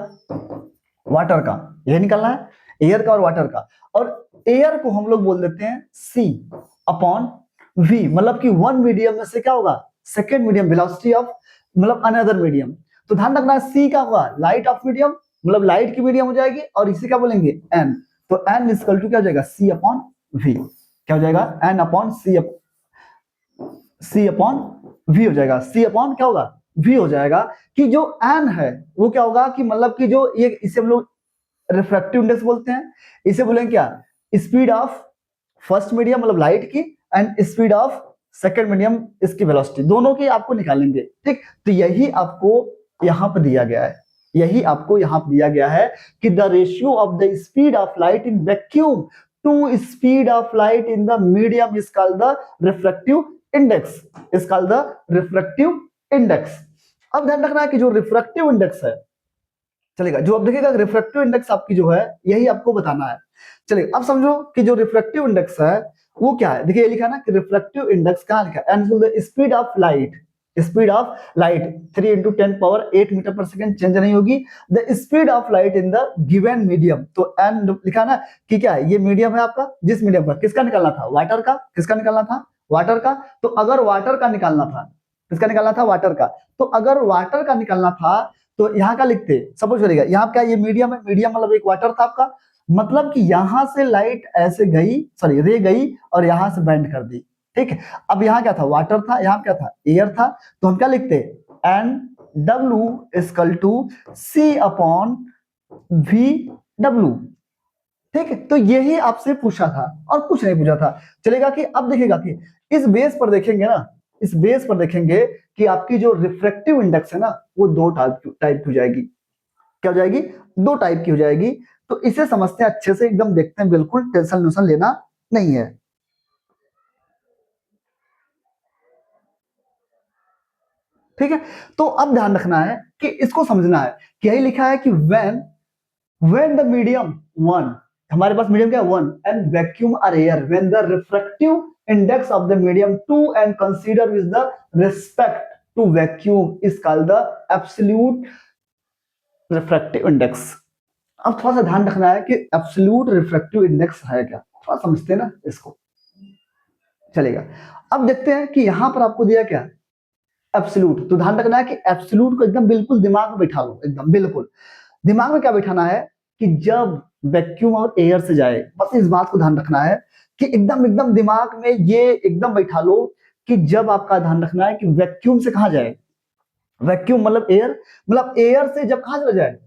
वाटर का, ये निकलना है, एयर का और वाटर का। और एयर को हम लोग बोल देते हैं सी अपॉन वी, मतलब कि वन मीडियम में से क्या होगा, सेकेंड मीडियम, वेलोसिटी ऑफ मतलब अनदर मीडियम। तो ध्यान रखना सी का होगा लाइट ऑफ मीडियम, मतलब लाइट की मीडियम हो जाएगी, और इसे क्या बोलेंगे, एन। तो एन इक्वल टू क्या हो जाएगा, सी अपॉन वी, क्या हो जाएगा, n upon c upon v हो जाएगा। सी अपॉन क्या होगा, वी हो जाएगा। कि जो एन है वो क्या होगा कि मतलब कि जो ये, इसे हम लोग रिफ्रैक्टिव इंडेक्स बोलते हैं। इसे बोलेंगे क्या, स्पीड ऑफ फर्स्ट मीडियम मतलब लाइट की, and speed of second medium इसकी वेलोसिटी, दोनों की आपको निकालेंगे, ठीक। तो यही आपको यहां पर दिया गया है, यही आपको यहां पर दिया गया है कि the ratio of the speed of light in vacuum to speed of light in the medium is called the refractive index, is called the refractive index. अब ध्यान रखना है कि जो रिफ्रैक्टिव इंडेक्स है, चलेगा, जो अब देखिएगा रिफ्रैक्टिव इंडेक्स आपकी जो है यही आपको बताना है। चलिए अब समझो कि जो रिफ्रैक्टिव इंडेक्स है वो क्या है। देखिए ये लिखा है ना कि रिफ्रैक्टिव इंडेक्स कहां लिखा है, the speed of light, speed of light 3 × 10⁸ metre per second change नहीं होगी, the speed of light in the given medium. तो एन लिखा ना कि क्या है, ये मीडियम है आपका, जिस मीडियम का किसका निकालना था, वाटर का, किसका निकालना था, वाटर का। तो अगर वाटर का निकालना था, किसका निकालना था, वाटर का। तो अगर वाटर का निकालना था तो यहाँ का लिखते, सपोज करिएगा यहाँ क्या, ये मीडियम है, मीडियम मतलब एक वाटर था आपका, मतलब कि यहां से लाइट ऐसे गई, सॉरी रे गई और यहां से बेंड कर दी, ठीक है। अब यहाँ क्या था, वाटर था, यहाँ क्या था, एयर था। तो हम क्या लिखते, n W equal to C upon VW। ठीक है, तो यही आपसे पूछा था और कुछ नहीं पूछा था। चलेगा कि अब देखिएगा कि इस बेस पर देखेंगे ना, इस बेस पर देखेंगे कि आपकी जो रिफ्रैक्टिव इंडेक्स है ना वो दो टाइप की हो जाएगी। क्या हो जाएगी? दो टाइप की हो जाएगी। तो इसे समझते हैं अच्छे से, एकदम देखते हैं, बिल्कुल टेंशन नुशन लेना नहीं है। ठीक है, तो अब ध्यान रखना है कि इसको समझना है कि यही लिखा है कि when the medium one, हमारे पास मीडियम क्या है? One, and vacuum or air, when the refractive index of the medium two and consider with the respect to vacuum is called the absolute refractive index। अब थोड़ा सा ध्यान रखना है कि एब्सोल्यूट रिफ्रैक्टिव इंडेक्स है क्या, थोड़ा समझते हैं ना इसको। चलेगा, अब देखते हैं कि यहां पर आपको दिया क्या, एब्सोल्यूट। तो ध्यान रखना है कि एब्सोल्यूट को एकदम बिल्कुल दिमाग में बैठा लो, एकदम बिल्कुल दिमाग में क्या बैठाना है कि जब वैक्यूम और एयर से जाए, बस इस बात को ध्यान रखना है कि एकदम एकदम दिमाग में ये एकदम बैठा लो कि जब आपका ध्यान रखना है कि वैक्यूम से कहां जाए, वैक्यूम मतलब एयर से जब कहां चला जाए,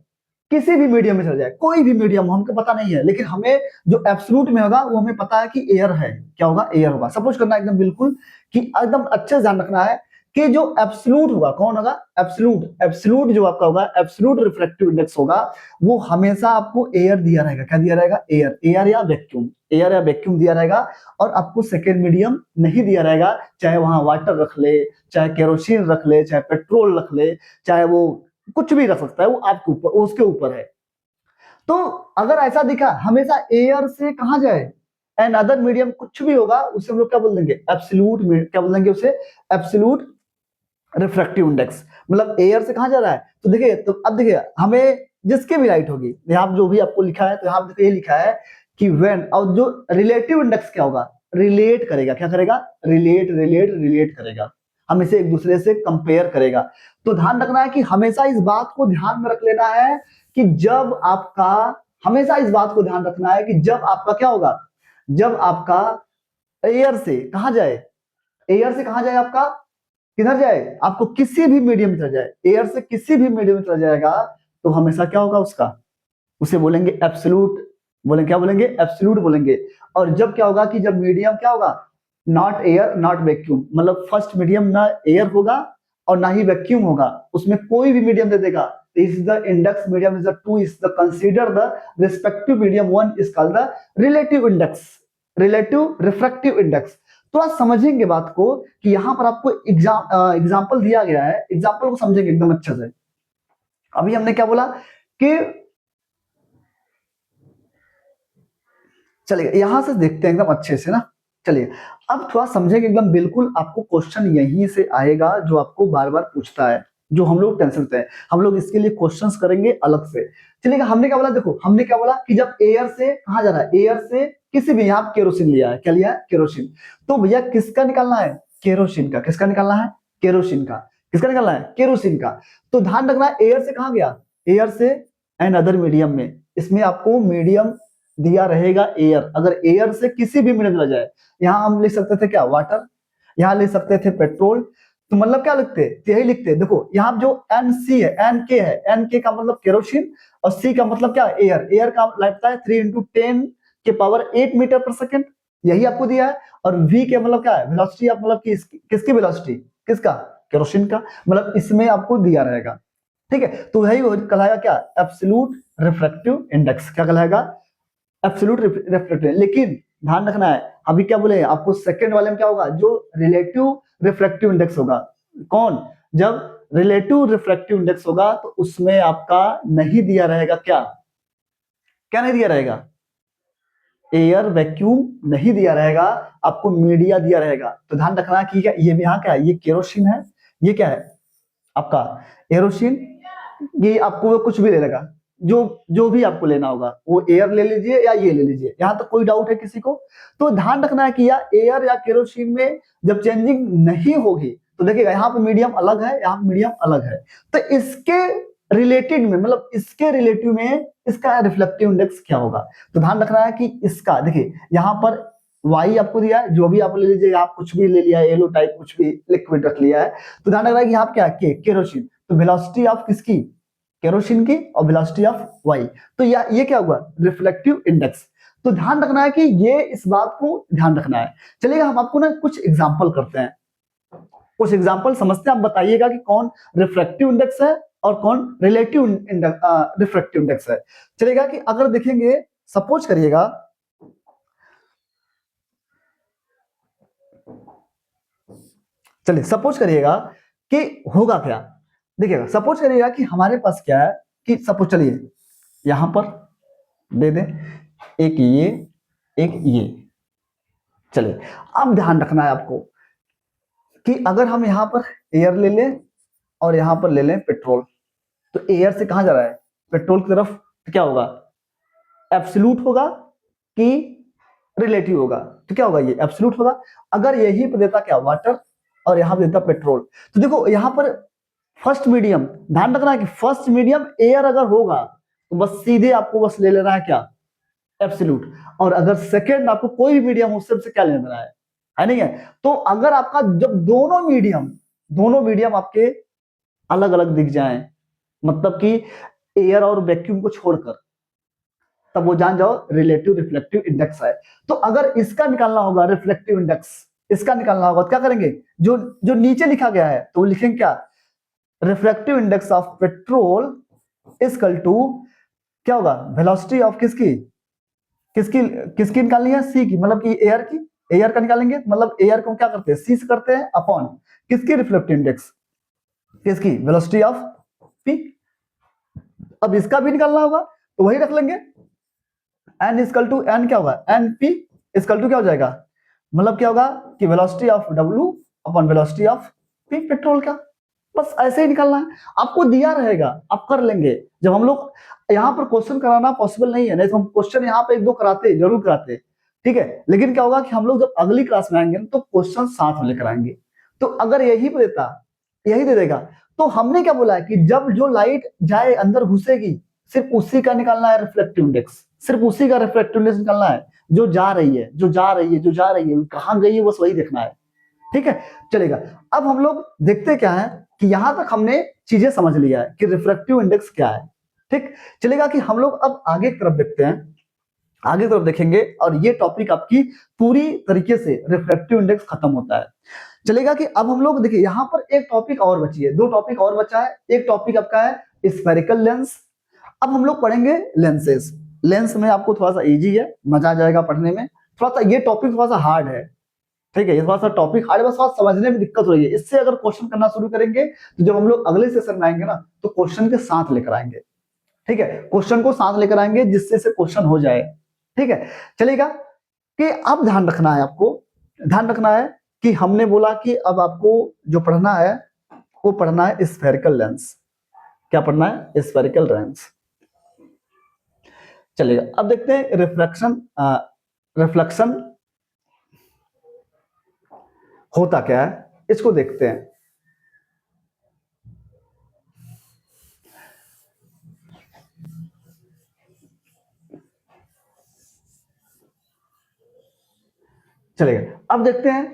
किसी भी मीडियम में चला जाए, कोई भी मीडियम हमको पता नहीं है, लेकिन हमें जो एब्सोल्यूट में होगा वो हमें पता है कि एयर है। क्या होगा? एयर होगा। सपोज करना एकदम बिल्कुल कि एकदम अच्छे से ध्यान रखना है कि जो एब्सोल्यूट होगा, कौन होगा? एब्सोल्यूट। एब्सोल्यूट जो आपका होगा, एब्सोल्यूट रिफ्रैक्टिव इंडेक्स होगा, वो हमेशा आपको एयर दिया रहेगा। क्या दिया रहेगा? एयर, एयर या वैक्यूम, एयर या वैक्यूम दिया रहेगा। और आपको सेकेंड मीडियम नहीं दिया रहेगा, चाहे वहां वाटर रख ले, चाहे केरोसिन रख ले, चाहे पेट्रोल रख ले, चाहे वो कुछ भी रख सकता है, वो आपके ऊपर, उसके ऊपर है। तो अगर ऐसा दिखा हमेशा एयर से कहां जाए, एन अदर मीडियम कुछ भी होगा, उसे हम लोग क्या बोल देंगे? एब्सोल्यूट। क्या बोल देंगे उसे? Absolute refractive index. मतलब एयर से कहां जा रहा है, तो देखिए, तो अब देखिए हमें जिसकी भी राइट होगी, यहाँ जो भी आपको लिखा है, तो यहाँ देखिए ये लिखा है कि व्हेन, और जो रिलेटिव इंडेक्स क्या होगा? रिलेट करेगा। क्या करेगा? रिलेट रिलेट रिलेट करेगा, हम इसे एक दूसरे से कंपेयर करेगा। तो ध्यान रखना है कि हमेशा इस बात को ध्यान में रख लेना है कि जब आपका, हमेशा इस बात को ध्यान रखना है कि जब आपका क्या होगा, जब आपका एयर से कहां जाए, एयर से कहां जाए आपका, किधर जाए, आपको किसी भी मीडियम में चला जाए, एयर से किसी भी मीडियम में चला जाएगा, तो हमेशा क्या होगा उसका, उसे बोलेंगे एब्सोल्यूट। बोलेंगे क्या? बोलेंगे एब्सोल्यूट बोलेंगे। और जब क्या होगा कि जब मीडियम क्या होगा, नॉट एयर नॉट वैक्यूम, मतलब फर्स्ट मीडियम ना एयर होगा और ना ही वैक्यूम होगा, उसमें कोई भी मीडियम दे देगा, is the index medium is the two, is the consider the respective medium one is called the relative index, relative refractive index. तो आज समझेंगे बात को कि यहां पर आपको एग्जाम्पल दिया गया है, एग्जाम्पल को समझेंगे एकदम अच्छे से। अभी हमने क्या बोला कि, चलिए यहां से देखते हैं एकदम अच्छे से ना। चलिए अब थोड़ा समझेंगे एकदम बिल्कुल, आपको क्वेश्चन यहीं से आएगा जो आपको बार बार पूछता है, जो हम लोग टेंशन होते हैं, हम लोग इसके लिए क्वेश्चंस करेंगे अलग से। चलिए हमने क्या बोला, देखो हमने क्या बोला कि जब एयर से कहा जा रहा है, एयर से किसी भी, यहाँ केरोसिन लिया है, क्या लिया है? केरोसिन। तो भैया किसका निकालना है? केरोसिन का। किसका निकालना है? केरोसिन का। किसका निकालना है? केरोसिन का। तो ध्यान रखना है एयर से कहा गया, एयर से एंड अदर मीडियम में, इसमें आपको मीडियम दिया रहेगा एयर। अगर एयर से किसी भी मीडियम में जाए, यहां हम लिख सकते थे क्या? वाटर, यहां लिख सकते थे पेट्रोल। तो मतलब क्या लिखते? यही लिखते। देखो यहाँ जो एन सी है, एन के है, एन के का मतलब केरोसिन, और सी का मतलब क्या? एयर। एयर का लगता है 3 × 10⁸ मीटर पर सेकेंड, यही आपको दिया है। और वी के मतलब क्या है? वेलोसिटी। आप मतलब किसकी वेलोसिटी? किसका? केरोसिन का। मतलब इसमें आपको दिया रहेगा। ठीक है, तो यही कहलाएगा क्या? Absolute refractive index. क्या कहलाएगा? Absolute refractive. लेकिन ध्यान रखना है, अभी क्या बोले आपको, सेकंड वाले में क्या होगा? जो रिलेटिव रिफ्रैक्टिव इंडेक्स होगा। कौन? जब रिलेटिव रिफ्रैक्टिव इंडेक्स होगा तो उसमें आपका नहीं दिया रहेगा क्या? क्या नहीं दिया रहेगा? एयर वैक्यूम नहीं दिया रहेगा, आपको मीडिया दिया रहेगा। तो ध्यान रखना कि क्या, ये यहाँ क्या है? ये केरोसिन है, ये क्या है आपका? एरोसिन। ये आपको वो कुछ भी ले लेगा, जो जो भी आपको लेना होगा, वो एयर ले लीजिए या ये ले लीजिए, यहां तक कोई डाउट है किसी को? तो ध्यान रखना है कि या एयर या केरोसिन में जब चेंजिंग नहीं होगी, तो देखिएगा यहाँ पे मीडियम अलग है, यहाँ पे मीडियम अलग है। तो इसके रिलेटेड में, मतलब इसके रिलेटिव में इसका रिफ्लेक्टिव इंडेक्स क्या होगा? तो ध्यान रखना है कि इसका, देखिए यहाँ पर वाई आपको दिया है, जो भी आप ले लीजिए, आप कुछ भी ले लिया है, येलो टाइप कुछ भी लिक्विड रख लिया है। तो ध्यान रखना है कि यहाँ क्या है? केरोसिन। तो वेलोसिटी ऑफ किसकी, केरोसिन की, और वेलोसिटी ऑफ वाई। तो ये क्या हुआ, रिफ्लेक्टिव इंडेक्स। तो ध्यान रखना है कि ये इस बात को ध्यान रखना है। चलिएगा हम आपको ना कुछ एग्जांपल करते हैं, कुछ एग्जांपल समझते हैं, आप बताइएगा कि कौन रिफ्रैक्टिव इंडेक्स है और कौन रिलेटिव रिफ्रैक्टिव इंडेक्स है। चलेगा कि अगर देखेंगे, सपोज करिएगा, चलिए सपोज करिएगा कि होगा क्या, देखिएगा सपोज करिएगा कि हमारे पास क्या है, कि सपोज चलिए यहां पर दे दें एक ये, एक ये। चलिए अब ध्यान रखना है आपको कि अगर हम यहां पर एयर ले लें और यहां पर ले लें पेट्रोल, तो एयर से कहां जा रहा है, पेट्रोल की तरफ, तो क्या होगा, एब्सोल्यूट होगा कि रिलेटिव होगा, तो क्या होगा, ये एब्सोल्यूट होगा। अगर यही पर देता क्या, वाटर, और यहां पर देता पेट्रोल, तो देखो यहां पर फर्स्ट मीडियम, ध्यान रखना है कि फर्स्ट मीडियम एयर अगर होगा तो बस सीधे आपको बस ले लेना है क्या, एब्सोल्यूट। और अगर सेकेंड आपको कोई भी मीडियम उससे क्या लेना है नहीं है। तो अगर आपका जब दोनों मीडियम आपके अलग अलग दिख जाएं, मतलब कि एयर और वैक्यूम को छोड़कर, तब वो जान जाओ रिलेटिव रिफ्लेक्टिव इंडेक्स है। तो अगर इसका निकालना होगा रिफ्लेक्टिव इंडेक्स, इसका निकालना होगा तो क्या करेंगे, जो जो नीचे लिखा गया है तो वो लिखेंगे क्या, refractive index of petrol equal to क्या होगा, वेलोसिटी ऑफ किसकी किसकी किसकी निकालनी है, सी की, मतलब कि एयर की, एयर का निकालेंगे, मतलब एयर को क्या करते हैं, सी से करते हैं अपॉन किसकी, रिफ्लेक्टिव इंडेक्स किसकी, वेलोसिटी ऑफ पी। अब इसका भी निकालना होगा तो वही रख लेंगे, एन इक्वल टू एन क्या होगा, एन पी इक्वल टू क्या हो जाएगा, मतलब क्या होगा कि velocity of W upon velocity of P, petrol का। बस ऐसे ही निकालना है, आपको दिया रहेगा, आप कर लेंगे। जब हम लोग यहाँ पर क्वेश्चन कराना पॉसिबल नहीं है, नहीं तो हम क्वेश्चन यहाँ पे एक दो कराते, जरूर कराते, ठीक है। लेकिन क्या होगा कि हम लोग जब अगली क्लास में आएंगे तो क्वेश्चन साथ में लेकर आएंगे। तो अगर यही पे देता, यही दे देगा, तो हमने क्या बोला है कि जब जो लाइट जाए अंदर घुसेगी, सिर्फ उसी का निकालना है रिफ्लेक्टिव इंडेक्स, सिर्फ उसी का रिफ्लेक्टिव इंडेक्स निकालना है, जो जा रही है, जो जा रही है, जो जा रही है, कहां गई है, बस वही देखना है, ठीक है। चलेगा, अब हम लोग देखते क्या है कि यहां तक हमने चीजें समझ लिया है कि रिफ्रैक्टिव इंडेक्स क्या है, ठीक। चलेगा कि हम लोग अब आगे की तरफ देखते हैं, आगे की तरफ देखेंगे, और ये टॉपिक आपकी पूरी तरीके से रिफ्रैक्टिव इंडेक्स खत्म होता है। चलेगा कि अब हम लोग देखिए यहां पर एक टॉपिक और बची है, दो टॉपिक और बचा है, एक टॉपिक आपका है स्फेरिकल लेंस। अब हम लोग पढ़ेंगे लेंसेज। लेंस में आपको थोड़ा सा इजी है, मजा आ जाएगा पढ़ने में, थोड़ा सा ये टॉपिक थोड़ा सा हार्ड है, ठीक है, ये थोड़ा सा टॉपिक हार्ड है, बस थोड़ा समझने में दिक्कत हो रही है। इससे अगर क्वेश्चन करना शुरू करेंगे तो जब हम लोग अगले सेशन में आएंगे ना, तो क्वेश्चन के साथ लेकर आएंगे, ठीक है, क्वेश्चन को साथ लेकर आएंगे जिससे से क्वेश्चन हो जाए, ठीक है। चलेगा कि अब ध्यान रखना है, आपको ध्यान रखना है कि हमने बोला कि अब आपको जो पढ़ना है वो पढ़ना है स्फेरिकल लेंस। क्या पढ़ना है, स्फेरिकल लेंस। चलिएगा अब देखते हैं रिफ्लेक्शन, रिफ्लेक्शन होता क्या है, इसको देखते हैं। चलिए अब देखते हैं,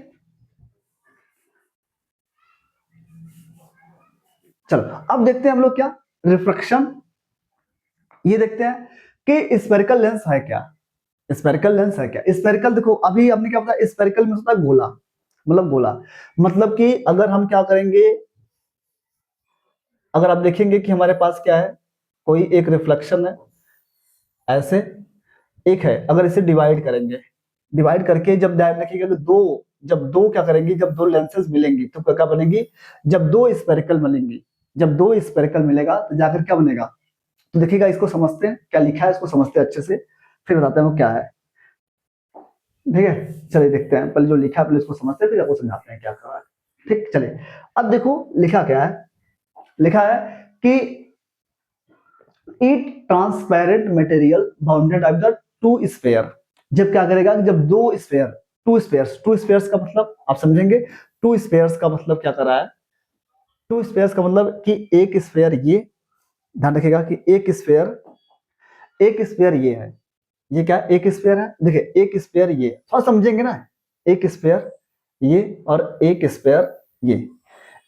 चलो अब देखते हैं हम लोग क्या, रिफ्रैक्शन, ये देखते हैं कि स्फेरिकल लेंस है क्या, स्फेरिकल लेंस है क्या। स्फेरिकल देखो अभी हमने क्या बताया, स्फेरिकल में होता है गोला, मतलब गोला, मतलब कि अगर हम क्या करेंगे, अगर आप देखेंगे कि हमारे पास क्या है, कोई एक रिफ्लेक्शन है ऐसे, एक है, अगर इसे डिवाइड करेंगे, डिवाइड करके जब देखिएगा कि दो, जब दो क्या करेंगी, जब दो लेंसेज मिलेंगी तो क्या बनेगी, जब दो स्फेरिकल मिलेंगी, जब दो स्फेरिकल मिलेगा तो जाकर क्या बनेगा, तो देखिएगा इसको समझते हैं क्या लिखा है, इसको समझते हैं अच्छे से, फिर बताते हैं वो क्या है, ठीक है। चलिए देखते हैं, पहले जो लिखा है पहले इसको समझते हैं, फिर आपको समझाते हैं क्या कर रहा है, ठीक। चलिए अब देखो लिखा क्या है, लिखा है कि it transparent material bounded by the two sphere. जब क्या करेगा कि जब दो स्फीयर, टू स्फीयर्स का मतलब आप समझेंगे, टू स्फीयर्स का मतलब क्या कर रहा है, टू स्फीयर्स का मतलब कि एक स्फीयर ये, ध्यान रखिएगा कि एक स्फीयर ये है, ये क्या एक स्फीयर है, देखिए एक स्फीयर ये, थोड़ा समझेंगे ना, एक स्फीयर ये और एक स्फीयर ये,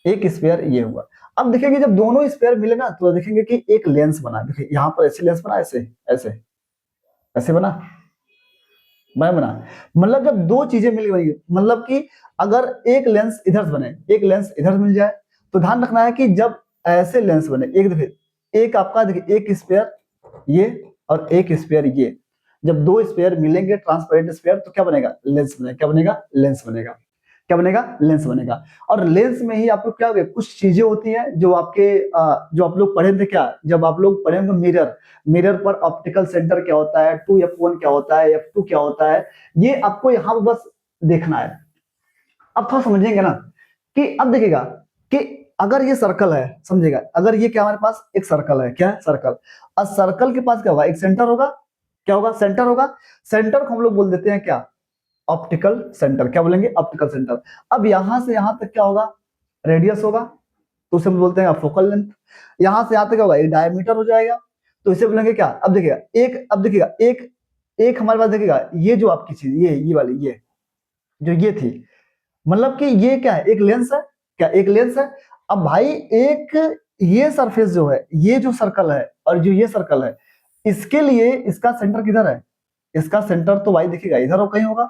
एक स्फीयर ये हुआ। अब देखेंगे जब दोनों स्फीयर मिले ना तो देखेंगे कि एक लेंस बना, देखिए यहाँ पर ऐसे लेंस बना, ऐसे ऐसे ऐसे बना, बना। मतलब जब दो चीजें मिल गई, मतलब कि अगर एक लेंस इधर से बने, एक लेंस इधर से मिल जाए, तो ध्यान रखना है कि जब ऐसे लेंस बने, एक देखिए, एक आपका देखिए एक स्फीयर ये और एक स्फीयर ये, जब दो स्फीयर मिलेंगे ट्रांसपेरेंट स्फीयर, तो क्या बनेगा? लेंस बनेगा। क्या बनेगा? लेंस बनेगा। क्या बनेगा? लेंस बनेगा। और लेंस में ही आपको क्या होगा, कुछ चीजें होती हैं जो आपके जो आप लोग पढ़े थे, क्या जब आप लोग पढ़े होंगे मिरर, मिरर पर ऑप्टिकल सेंटर क्या होता है, 2f1 क्या होता है, f2 क्या होता है, ये आपको यहाँ पर बस देखना है। अब थोड़ा समझेंगे ना कि अब देखिएगा कि अगर ये सर्कल है, समझेगा, अगर ये क्या हमारे पास एक सर्कल है, क्या है? सर्कल। और सर्कल के पास क्या होगा? एक सेंटर होगा। क्या होगा? सेंटर होगा। सेंटर को हम लोग बोल देते हैं क्या? Optical centre. क्या बोलेंगे? Optical centre. अब यहां से यहां तक क्या होगा? रेडियस होगा, तो उसे हम बोलते हैं फोकल लेंथ। यहां से यहां तक क्या होगा? ये डायमीटर हो जाएगा, तो इसे बोलेंगे क्या? अब देखिएगा एक, अब देखिएगा एक, एक हमारे पास देखिएगा ये जो आपकी चीज, ये वाली, ये जो ये थी, मतलब कि ये क्या है? एक लेंस है। क्या? एक लेंस है। अब भाई एक ये सरफेस जो है, ये जो सर्कल है और जो ये सर्कल है, इसके लिए इसका सेंटर किधर है? इसका सेंटर तो भाई देखिएगा इधर हो, कहीं होगा।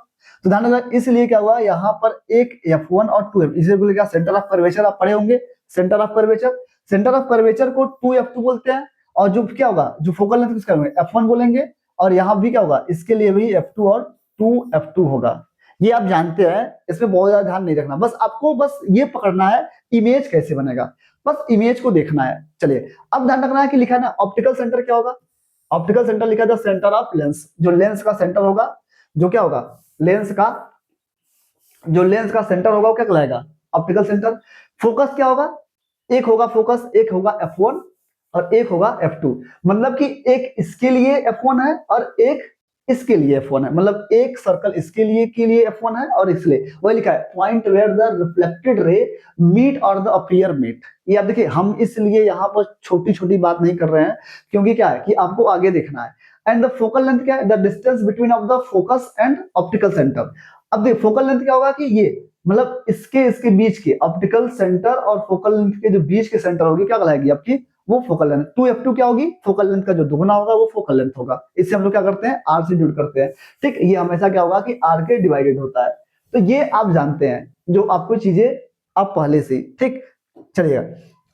तो ध्यान रखना, इसलिए क्या हुआ यहाँ पर एक F1 और 2F, इसे बोले क्या? Centre of curvature. आप पढ़े होंगे centre of curvature. Centre of curvature को 2F2 बोलते हैं। और जो क्या होगा, जो फोकल लेंथ किसका होगा? F1 बोलेंगे। और यहाँ भी क्या होगा? इसके लिए भी F2 और 2F2 होगा। ये आप जानते हैं, इसमें बहुत ज्यादा ध्यान नहीं रखना, बस आपको बस ये पकड़ना है इमेज कैसे बनेगा, बस इमेज को देखना है। चलिए अब ध्यान रखना है कि लिखा है ना ऑप्टिकल सेंटर क्या होगा? ऑप्टिकल सेंटर लिखा था सेंटर ऑफ लेंस, जो लेंस का सेंटर होगा, जो क्या होगा? लेंस का, जो लेंस का सेंटर होगा वो क्या कहलाएगा? Optical centre. फोकस क्या होगा? एक होगा फोकस, एक होगा F1 और एक होगा F2। मतलब कि एक इसके लिए F1 है और एक इसके लिए F1 है, मतलब एक सर्कल इसके लिए के लिए F1 है और इसलिए वही लिखा है point where the reflected ray meet और द अपीयर मीट। ये आप देखिए, हम इसलिए यहाँ पर छोटी छोटी बात नहीं कर रहे हैं, क्योंकि क्या है कि आपको आगे देखना है। एंड द फोकल लेंथ क्या है? The distance between of the focus and optical centre. अब देखिए फोकल लेंथ क्या होगा कि ये, मतलब इसके इसके बीच के ऑप्टिकल सेंटर और फोकल लेंथ के जो बीच के सेंटर होगी, क्या कहलाएगी आपकी? वो फोकल लेंथ। 2f2 क्या होगी? फोकल लेंथ का जो दुगना होगा वो फोकल लेंथ होगा। इससे हम लोग क्या करते हैं? r से डिवाइड करते हैं। ठीक, ये हमेशा क्या होगा कि r के डिवाइडेड होता है। तो ये आप जानते हैं, जो आपको चीजें आप पहले से, ठीक। चलिएगा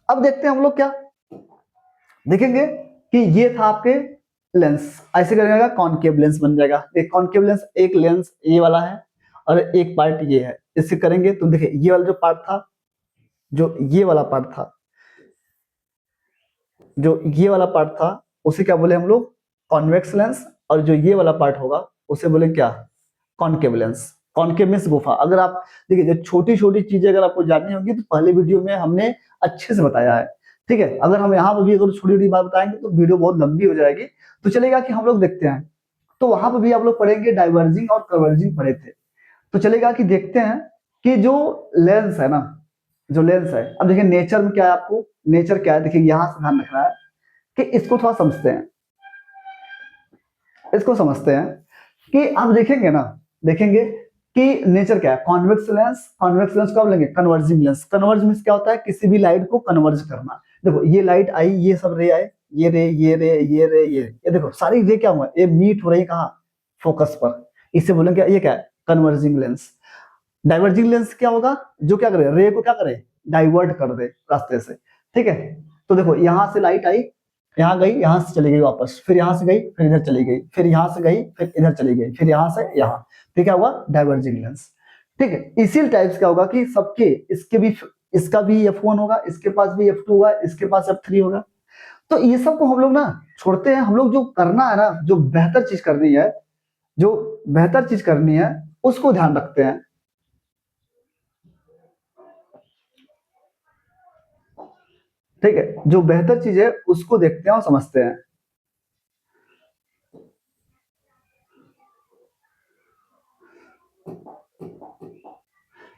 अब देखते हैं हम लोग क्या देखेंगे कि ये था आपके लेंस, ऐसे करेगा कॉनकेव लेंस बन जाएगा। एक कॉनकेव लेंस, एक लेंस ये वाला है और एक पार्ट ये है। इससे करेंगे तो देखिए ये वाला जो पार्ट था, जो ये वाला पार्ट था, जो ये वाला पार्ट था, उसे क्या बोले हम लोग? Convex lens. और जो ये वाला पार्ट होगा उसे बोले क्या? Concave lens. कॉनकेव मींस गुफा। अगर आप देखिए, जो छोटी छोटी चीजें अगर आपको जाननी होगी तो पहले वीडियो में हमने अच्छे से बताया है, ठीक है। अगर हम यहाँ पर भी अगर छोटी छोटी बात बताएंगे तो वीडियो बहुत लंबी हो जाएगी। तो चलेगा कि हम लोग देखते हैं, तो वहां पर भी आप लोग पढ़ेंगे डाइवर्जिंग और कन्वर्जिंग पढ़े थे। तो चलेगा कि देखते हैं कि जो लेंस है ना, जो लेंस है, अब देखिए नेचर में क्या है, आपको नेचर क्या है देखिए, यहां से ध्यान रखना है कि इसको थोड़ा समझते हैं, इसको समझते हैं कि आप देखेंगे ना, देखेंगे कि नेचर क्या है। कॉन्वेक्स लेंस, कॉन्वेक्स लेंस कब लेंगे? Converging lens. कन्वर्ज मींस क्या होता है? किसी भी लाइट को कन्वर्ज करना। देखो ये लाइट आई, ये सब रे आए, ये रे, ये रे, ये रे, ये देखो सारी रे क्या हुआ? ये मीट हो रही है कहाँ? फोकस पर। इससे बोलेंगे ये क्या है? Converging lens. डाइवर्जिंग लेंस क्या होगा? जो क्या करे? रे को क्या करे? डाइवर्ट कर दे रास्ते से, ठीक है। तो देखो यहां से लाइट आई, यहाँ गई, यहाँ से चली गई वापस, फिर यहाँ से गई, फिर इधर चली गई, फिर यहाँ से गई, फिर इधर चली गई, फिर यहाँ से यहाँ। तो क्या हुआ? डाइवर्जिंग लेंस, ठीक है। इसी टाइप क्या होगा कि सबके, इसके भी, इसका भी F1 होगा, इसके पास भी F2 होगा, इसके पास F3 होगा। तो ये सब को हम लोग ना छोड़ते हैं, हम लोग जो करना है ना, जो बेहतर चीज करनी है, जो बेहतर चीज करनी है उसको ध्यान रखते हैं, ठीक है। जो बेहतर चीज है उसको देखते हैं और समझते हैं,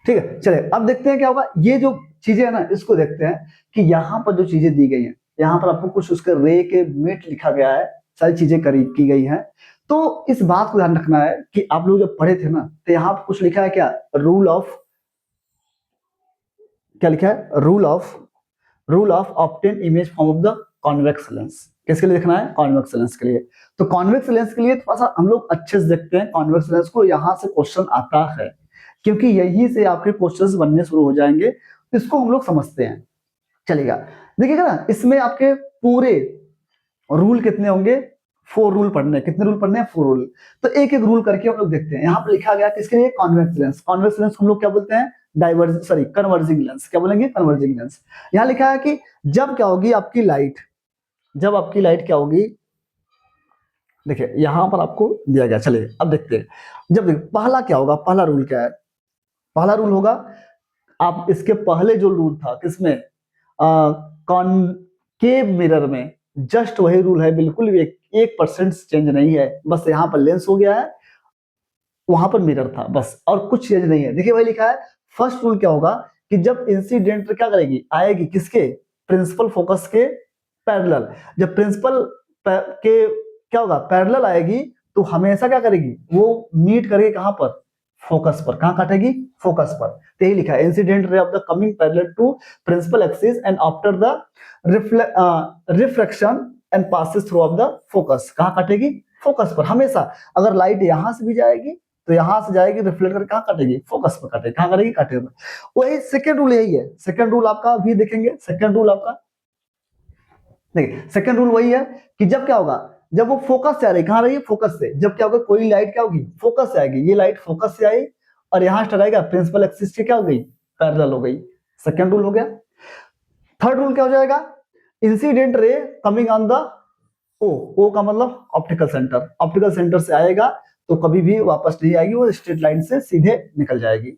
ठीक है। चलिए अब देखते हैं क्या होगा। ये जो चीजें है ना, इसको देखते हैं कि यहाँ पर जो चीजें दी गई हैं, यहाँ पर आपको कुछ उसके रे के मीट लिखा गया है, सारी चीजें करी की गई हैं। तो इस बात को ध्यान रखना है कि आप लोग जब पढ़े थे ना, तो यहाँ पर कुछ लिखा है क्या? रूल ऑफ, क्या लिखा है? Rule of, rule of obtain image form of the convex lens. किसके लिए देखना है? कॉन्वेक्स लेंस के लिए। तो कॉन्वेक्स लेंस के लिए थोड़ा सा हम लोग अच्छे से देखते हैं कॉन्वेक्स लेंस को, यहां से क्वेश्चन आता है क्योंकि यहीं से आपके क्वेश्चंस बनने शुरू हो जाएंगे, तो इसको हम लोग समझते हैं। चलेगा, देखिएगा ना, इसमें आपके पूरे रूल कितने होंगे? 4 रूल पढ़ने हैं। कितने रूल पढ़ने हैं? 4 रूल। तो एक एक रूल करके हम लोग देखते हैं। यहाँ पे लिखा गया किसके लिए? Convex lens. कॉन्वेक्स लेंस हम लोग क्या बोलते हैं? Diverge sorry converging lens. क्या बोलेंगे? Converging lens. यहाँ लिखा है कि जब क्या होगी आपकी लाइट, जब आपकी लाइट क्या होगी, देखिए यहां पर आपको दिया गया। चलिए अब देखते हैं। जब देखिए पहला क्या होगा, पहला रूल क्या है? पहला रूल होगा, आप इसके पहले जो रूल था किसमें? कॉनकेव मिरर में जस्ट वही रूल है, बिल्कुल भी 1% चेंज नहीं है। बस यहाँ पर लेंस हो गया है, वहां पर मिरर था बस, और कुछ चेंज नहीं है। देखिए वही लिखा है। फर्स्ट रूल क्या होगा कि जब इंसिडेंट क्या करेगी, आएगी किसके? प्रिंसिपल फोकस के पैरेलल। जब प्रिंसिपल के क्या होगा? पैरेलल आएगी, तो हमेशा क्या करेगी? वो मीट करेगी कहां पर? फोकस पर। कहां काटेगी? फोकस पर। तो यही लिखा है, incident ray of the coming parallel to principal axis and after the reflection and passes through of the focus. कहां काटेगी? फोकस पर हमेशा। अगर लाइट यहां से भी जाएगी तो यहां से जाएगी, रिफ्लेक्ट करके कहां काटेगी? फोकस पर काटेगी। कहां करेगी? काटेगी। वही सेकंड रूल यही है। सेकंड रूल आपका भी देखेंगे। सेकंड रूल आपका देखिए, सेकंड रूल वही है कि जब क्या होगा, जब वो फोकस से आ रही, कहां रही है? फोकस से। जब क्या होगा, कोई लाइट क्या होगी? फोकस से आएगी। ये लाइट फोकस से आई और यहां टकराएगा, प्रिंसिपल एक्सिस से क्या हो गई? पैरेलल हो गई। सेकंड रूल हो गया। थर्ड रूल क्या हो जाएगा? Incident ray coming on the O. O का मतलब ऑप्टिकल सेंटर। ऑप्टिकल सेंटर से आएगा तो कभी भी वापस नहीं आएगी, वो स्ट्रेट लाइन से सीधे निकल जाएगी।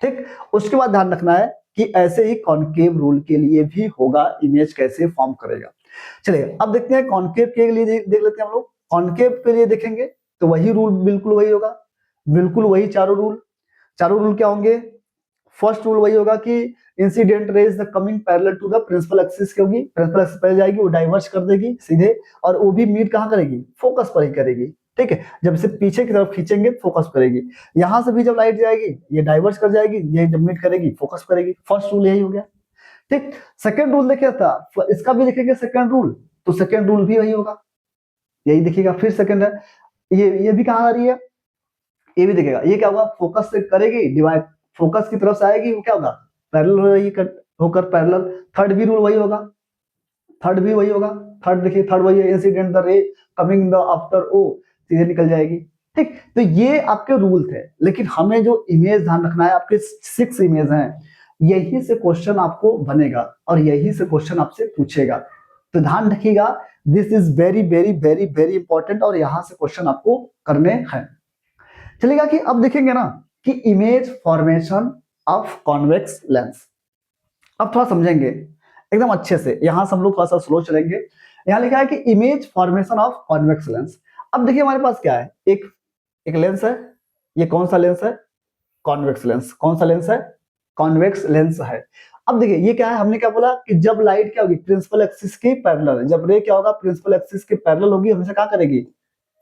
ठीक। उसके बाद ध्यान रखना है कि ऐसे ही कॉनकेव रूल के लिए भी होगा, इमेज कैसे फॉर्म करेगा। चलिए अब देखते हैं कॉनकेव के लिए, देख लेते हैं हम लोग। कॉनकेव के लिए देखेंगे तो वही रूल बिल्कुल वही होगा, बिल्कुल वही चारों रूल। चारों रूल क्या होंगे? फर्स्ट रूल वही होगा कि incident rays the coming parallel to the principal axis की होगी। प्रिंसिपल एक्सिस पर जाएगी, वो डाइवर्ज कर देगी सीधे, और वो भी मीट कहां करेगी? फोकस पर ही करेगी। ठीक है। जब इसे पीछे की तरफ खींचेंगे फोकस करेगी। यहां से भी जब लाइट जाएगी, ये डाइवर्ज कर जाएगी, ये जब मीट करेगी फोकस करेगी। फर्स्ट रूल यही हो गया। ठीक। सेकंड रूल देखिए था, इसका भी देखेंगे सेकंड रूल, तो सेकंड रूल भी वही होगा, यही दिखेगा। फिर सेकंड है, ये भी कहां आ रही है? ये भी दिखेगा। ये क्या होगा? फोकस से करेगी, डिवाइड फोकस की तरफ से आएगी, वो क्या होगा? पैरेलल हो रही होकर पैरेलल। थर्ड भी रूल वही होगा, थर्ड भी वही होगा। थर्ड देखिए, थर्ड वही है, incident the ray coming the after O, सीधे निकल जाएगी। ठीक। तो ये आपके रूल थे, लेकिन हमें जो इमेज ध्यान रखना है, आपके 6 इमेज हैं, यही से क्वेश्चन आपको बनेगा और यही से क्वेश्चन आपसे पूछेगा। तो ध्यान रखिएगा, this is very very very very important, और यहां से क्वेश्चन आपको करने हैं। चलेगा कि अब देखेंगे ना कि image formation of convex lens. अब थोड़ा समझेंगे एकदम अच्छे से, यहां से हम लोग थोड़ा सा स्लो चलेंगे। यहां लिखा है कि image formation of convex lens. अब देखिए हमारे पास क्या है, एक एक लेंस है। ये कौन सा लेंस है? Convex lens. कौन सा लेंस है? कॉन्वेक्स लेंस है। अब देखिए ये क्या है, हमने क्या बोला कि जब लाइट क्या होगी? प्रिंसिपल एक्सिस के पैरेलल। जब रे क्या होगा? प्रिंसिपल एक्सिस के पैरेलल होगी, हमेशा क्या करेगी?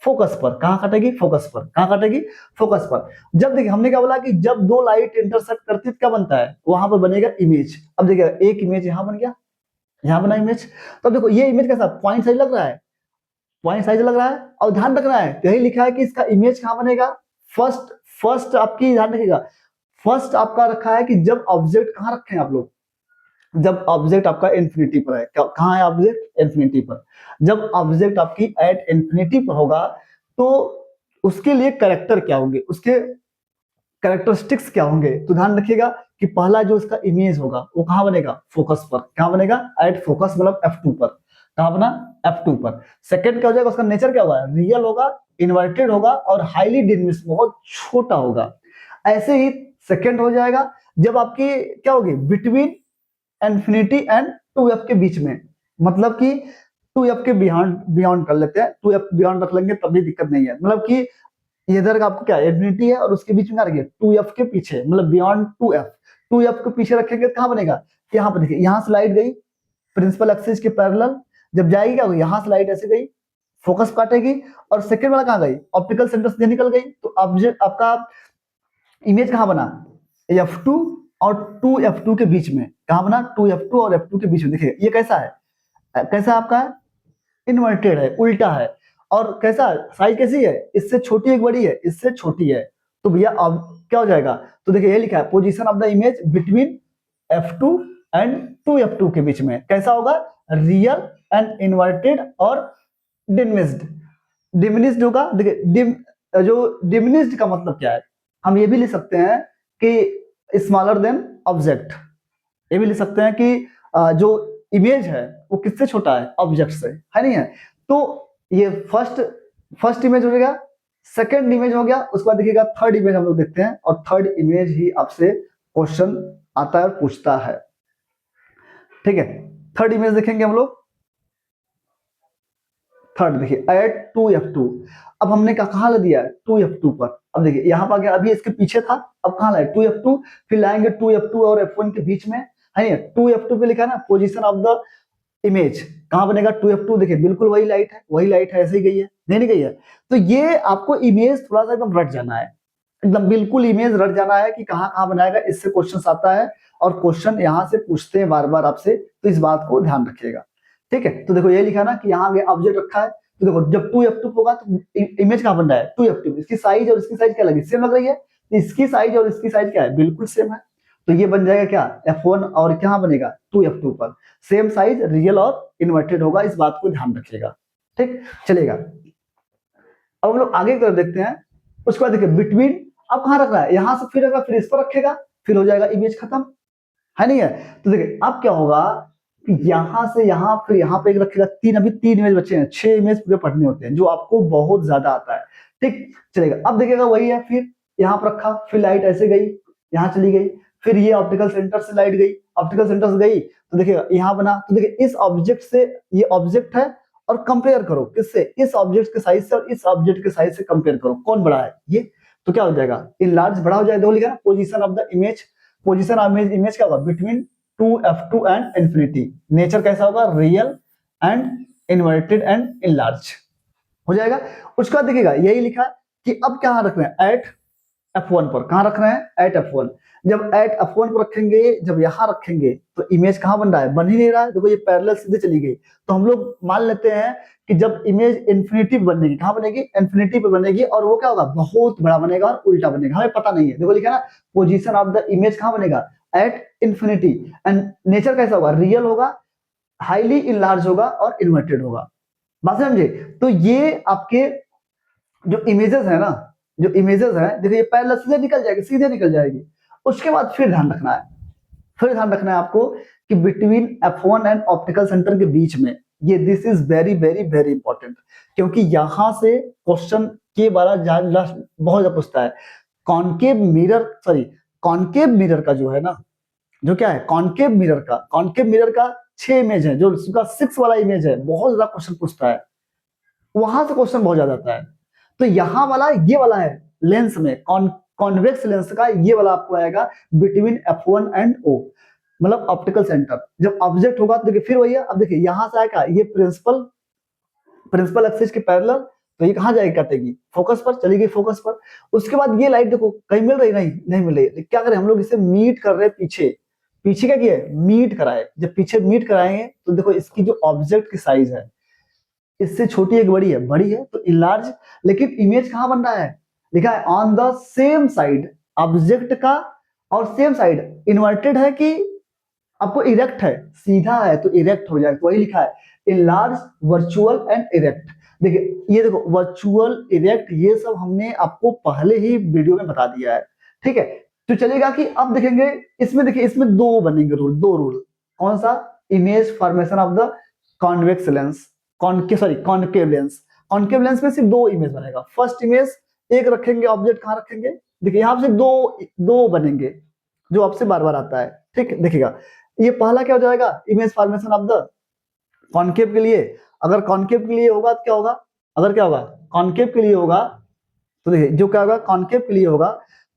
फोकस पर। कहां काटेगी? फोकस पर। कहां काटेगी? फोकस पर। जब देखिए हमने क्या बोला कि जब दो लाइट इंटरसेक्ट करती है तो क्या बनता है? वहां पर बनेगा इमेज। अब देखिए एक इमेज यहां बन गया, यहां बना इमेज। तो देखो ये इमेज कैसा? पॉइंट साइज लग रहा है, पॉइंट साइज लग रहा है, और ध्यान रखना है यही लिखा है कि इसका इमेज कहां बनेगा? फर्स्ट फर्स्ट आपकी ध्यान रखिएगा, फर्स्ट आपका रखा है कि जब ऑब्जेक्ट कहां रखे हैं आप लोग? जब ऑब्जेक्ट आपका इन्फिनिटी पर है। कहां है ऑब्जेक्ट? इन्फिनिटी पर। जब ऑब्जेक्ट आपकी एट इन्फिनिटी पर होगा तो उसके लिए कैरेक्टर क्या होंगे, उसके कैरेक्टरिस्टिक्स क्या होंगे? तो ध्यान रखिएगा कि पहला जो इसका इमेज होगा वो कहां बनेगा? फोकस पर। कहां बनेगा? एट फोकस, मतलब F2 पर। कहां बना? F2 पर। सेकंड क्या हो जाएगा? उसका नेचर क्या होगा? रियल होगा, इन्वर्टेड होगा, और हाईली डिमिनिश, बहुत छोटा होगा। ऐसे ही सेकंड हो जाएगा जब आपकी क्या होगी? बिटवीन इन्फिनिटी एंड 2f के बीच में, मतलब कि 2f के बियॉन्ड, बियॉन्ड कर लेते हैं, 2f बियॉन्ड रख लेंगे तब भी दिक्कत नहीं है। मतलब कि इधर का आपको क्या इन्फिनिटी है और उसके बीच में क्या रखिए? 2f के पीछे, मतलब बियॉन्ड 2f। 2f के पीछे रखेंगे तो कहां बनेगा? यहाँ पर देखिए, यहां से लाइट गई प्रिंसिपल एक्सिस के पैरेलल, जब जाएगी क्या होगी? यहां से लाइट ऐसे गई, फोकस काटेगी, और सेकंड वाला कहां गई? ऑप्टिकल सेंटर से निकल गई। तो ऑब्जेक्ट आपका इमेज कहां बना? F2 और 2f2 के बीच में, कहाँ बना, 2f2 और f2 के बीच में। देखिए ये कैसा है, कैसा आपका है, इन्वर्टेड है, उल्टा है। और कैसा साइज कैसी है, इससे छोटी एक बड़ी है, इससे छोटी है। तो भैया अब क्या हो जाएगा, तो देखिए ये लिखा है position of the image between f2 and 2f2 के बीच में कैसा होगा, रियल एंड इन्वर्टेड और डिमिनिस्ड। डिमिनिस्ड होगा। देखिए जो डिमिनिस्ड का मतलब क्या है, हम ये भी लिख सकते हैं कि स्मॉलर देन ऑब्जेक्ट। ये भी लिख सकते हैं कि जो इमेज है वो किससे छोटा है, ऑब्जेक्ट से, है नहीं है। तो ये फर्स्ट इमेज हो गया, सेकंड इमेज हो गया, उसके बाद देखिएगा थर्ड इमेज हम लोग देखते हैं, और थर्ड इमेज ही आपसे क्वेश्चन आता है और पूछता है। ठीक है, थर्ड इमेज देखेंगे हम लोग। थर्ड देखिए एट 2f2। अब हमने कहा ला दिया है 2f2 पर। अब देखिए यहाँ पर गया, अभी इसके पीछे था, अब कहाँ लाए 2f2, फिर लाएंगे 2f2 और f1 के बीच में, है नहीं, 2f2 पे लिखा है ना पोजीशन ऑफ द इमेज, कहां बनेगा 2f2। देखिए बिल्कुल वही लाइट है, वही लाइट है, ऐसे ही गई है, नहीं गई है। तो ये आपको इमेज थोड़ा सा एकदम रट जाना है, एकदम बिल्कुल इमेज रट जाना है कि कहाँ कहाँ बनाएगा, इससे क्वेश्चन आता है और क्वेश्चन यहाँ से पूछते हैं बार बार आपसे, तो इस बात को ध्यान रखिएगा। ठीक है, तो देखो ये लिखा ना कि यहाँ ऑब्जेक्ट रखा है, तो देखो जब 2f2 होगा तो इमेज कहाँ बन रहा है 2f2, इसकी साइज और इसकी साइज क्या लगी, सेम लग रही है, तो इसकी साइज और इसकी साइज क्या है, बिल्कुल सेम है। तो ये बन जाएगा क्या, f1 और क्या बनेगा 2f2 पर सेम साइज, रियल और इन्वर्टेड होगा, इस बात को ध्यान रखिएगा। ठीक चलेगा, अब हम लोग आगे की तरफ देखते हैं। उसके बाद देखिए बिटवीन, अब कहाँ रख रहा है, यहां से फिर रखा, फिर इस पर रखेगा, फिर हो जाएगा इमेज खत्म, है नहीं है। तो देखिए अब क्या होगा कि यहां से यहां, फिर यहाँ पे एक रखेगा, तीन, अभी तीन इमेज बचे हैं, 6 इमेज पूरे पढ़ने होते हैं, जो आपको बहुत ज्यादा आता है। ठीक चलेगा, अब देखिएगा वही है, फिर यहाँ पर रखा, फिर लाइट ऐसे गई, यहाँ चली गई, फिर ये ऑप्टिकल सेंटर से लाइट गई, ऑप्टिकल सेंटर से गई, तो देखिएगा यहाँ बना। तो देखिए इस ऑब्जेक्ट से, ये ऑब्जेक्ट है, और कंपेयर करो किससे, इस ऑब्जेक्ट के साइज से और इस ऑब्जेक्ट के साइज से कंपेयर करो, कौन बड़ा है ये, तो क्या हो जाएगा, इन लार्ज बड़ा हो जाएगा। देखो लिखा ना position of the image, position of image क्या होगा, between 2f2 and infinity, nature कैसा होगा, real and inverted and in large हो जाएगा। उसके बाद देखिएगा यही लिखा कि अब क्या रख रहे हैं, एट f1 पर, कहां रख रहे हैं, एट f1। जब एट f1 पर रखेंगे, जब यहां रखेंगे, तो इमेज कहां बन रहा है, बन ही नहीं रहा है, देखो ये पैरेलल सीधे चली गई। तो हम लोग मान लेते हैं कि जब इमेज इन्फिनिटी बनेगी, कहां बनेगी, इन्फिनिटी पे बनेगी, और वो क्या होगा, बहुत बड़ा बनेगा और उल्टा बनेगा, हमें पता नहीं है। देखो लिखा ना पोजीशन ऑफ द इमेज कहां बनेगा, एट इन्फिनिटी, एंड नेचर कैसा होगा, रियल होगा, हाईली इनलार्ज होगा और इन्वर्टेड होगा। बात समझे। तो ये आपके जो इमेजेस है ना, जो इमेजेस है, देखिए ये पैरेलल सीधे निकल जाएगी, सीधे निकल जाएगी। उसके बाद फिर ध्यान रखना है, फिर ध्यान रखना है आपको कि between f1 and optical centre के बीच में, ये this is very very very important, क्योंकि यहां से क्वेश्चन के बारे में बहुत ज्यादा पूछता है। Concave mirror, sorry concave mirror का जो है ना, जो क्या है कॉनकेव मिरर का, कॉनकेव मिरर का 6 इमेज है, जो उसका 6 वाला इमेज है, बहुत ज्यादा क्वेश्चन पूछता है, वहां से क्वेश्चन बहुत ज्यादा आता है। तो यहाँ वाला, ये वाला है लेंस में, कॉन्वेक्स लेंस का ये वाला आपको आएगा बिटवीन f1 एंड o, मतलब ऑप्टिकल सेंटर। जब ऑब्जेक्ट होगा तो देखिए फिर वही है। अब देखिए यहां से आएगा ये प्रिंसिपल, प्रिंसिपल एक्सिस के पैरेलल, तो ये कहां जाएगी, काटेगी फोकस पर, चली गई फोकस पर। उसके बाद ये लाइट देखो कहीं मिल रही, नहीं नहीं मिल रही, क्या करें हम लोग, इसे मीट कर रहे हैं पीछे, पीछे क्या किया है, मीट कराए। जब पीछे मीट कराएंगे तो देखो इसकी जो ऑब्जेक्ट की साइज है, इससे छोटी एक बड़ी है, बड़ी है तो इनलार्ज, लेकिन इमेज कहां बन रहा है, लिखा है on the same side object का, और सेम साइड इन्वर्टेड है कि आपको इरेक्ट है, सीधा है तो इरेक्ट हो जाएगा, वही लिखा है इनलार्ज, वर्चुअल एंड इरेक्ट। देखिए ये देखो वर्चुअल, इरेक्ट, ये सब हमने आपको पहले ही वीडियो में बता दिया है। ठीक है, तो चलेगा कि अब देखेंगे इसमें, देखिए इसमें दो बनेंगे रूल, दो रूल, कौन सा, image formation of the convex lens, concave lens, concave lens में सिर्फ दो इमेज बनेगा। फर्स्ट इमेज एक रखेंगे, ऑब्जेक्ट कहां रखेंगे, देखिए यहां से दो दो बनेंगे, जो आपसे बार बार आता है। ठीक देखिएगा, ये पहला क्या हो जाएगा, image formation of the concave के लिए। अगर कॉनकेव के लिए होगा तो क्या होगा, अगर क्या होगा कॉनकेव के लिए होगा, तो देखिए जो क्या होगा कॉनकेव के लिए होगा,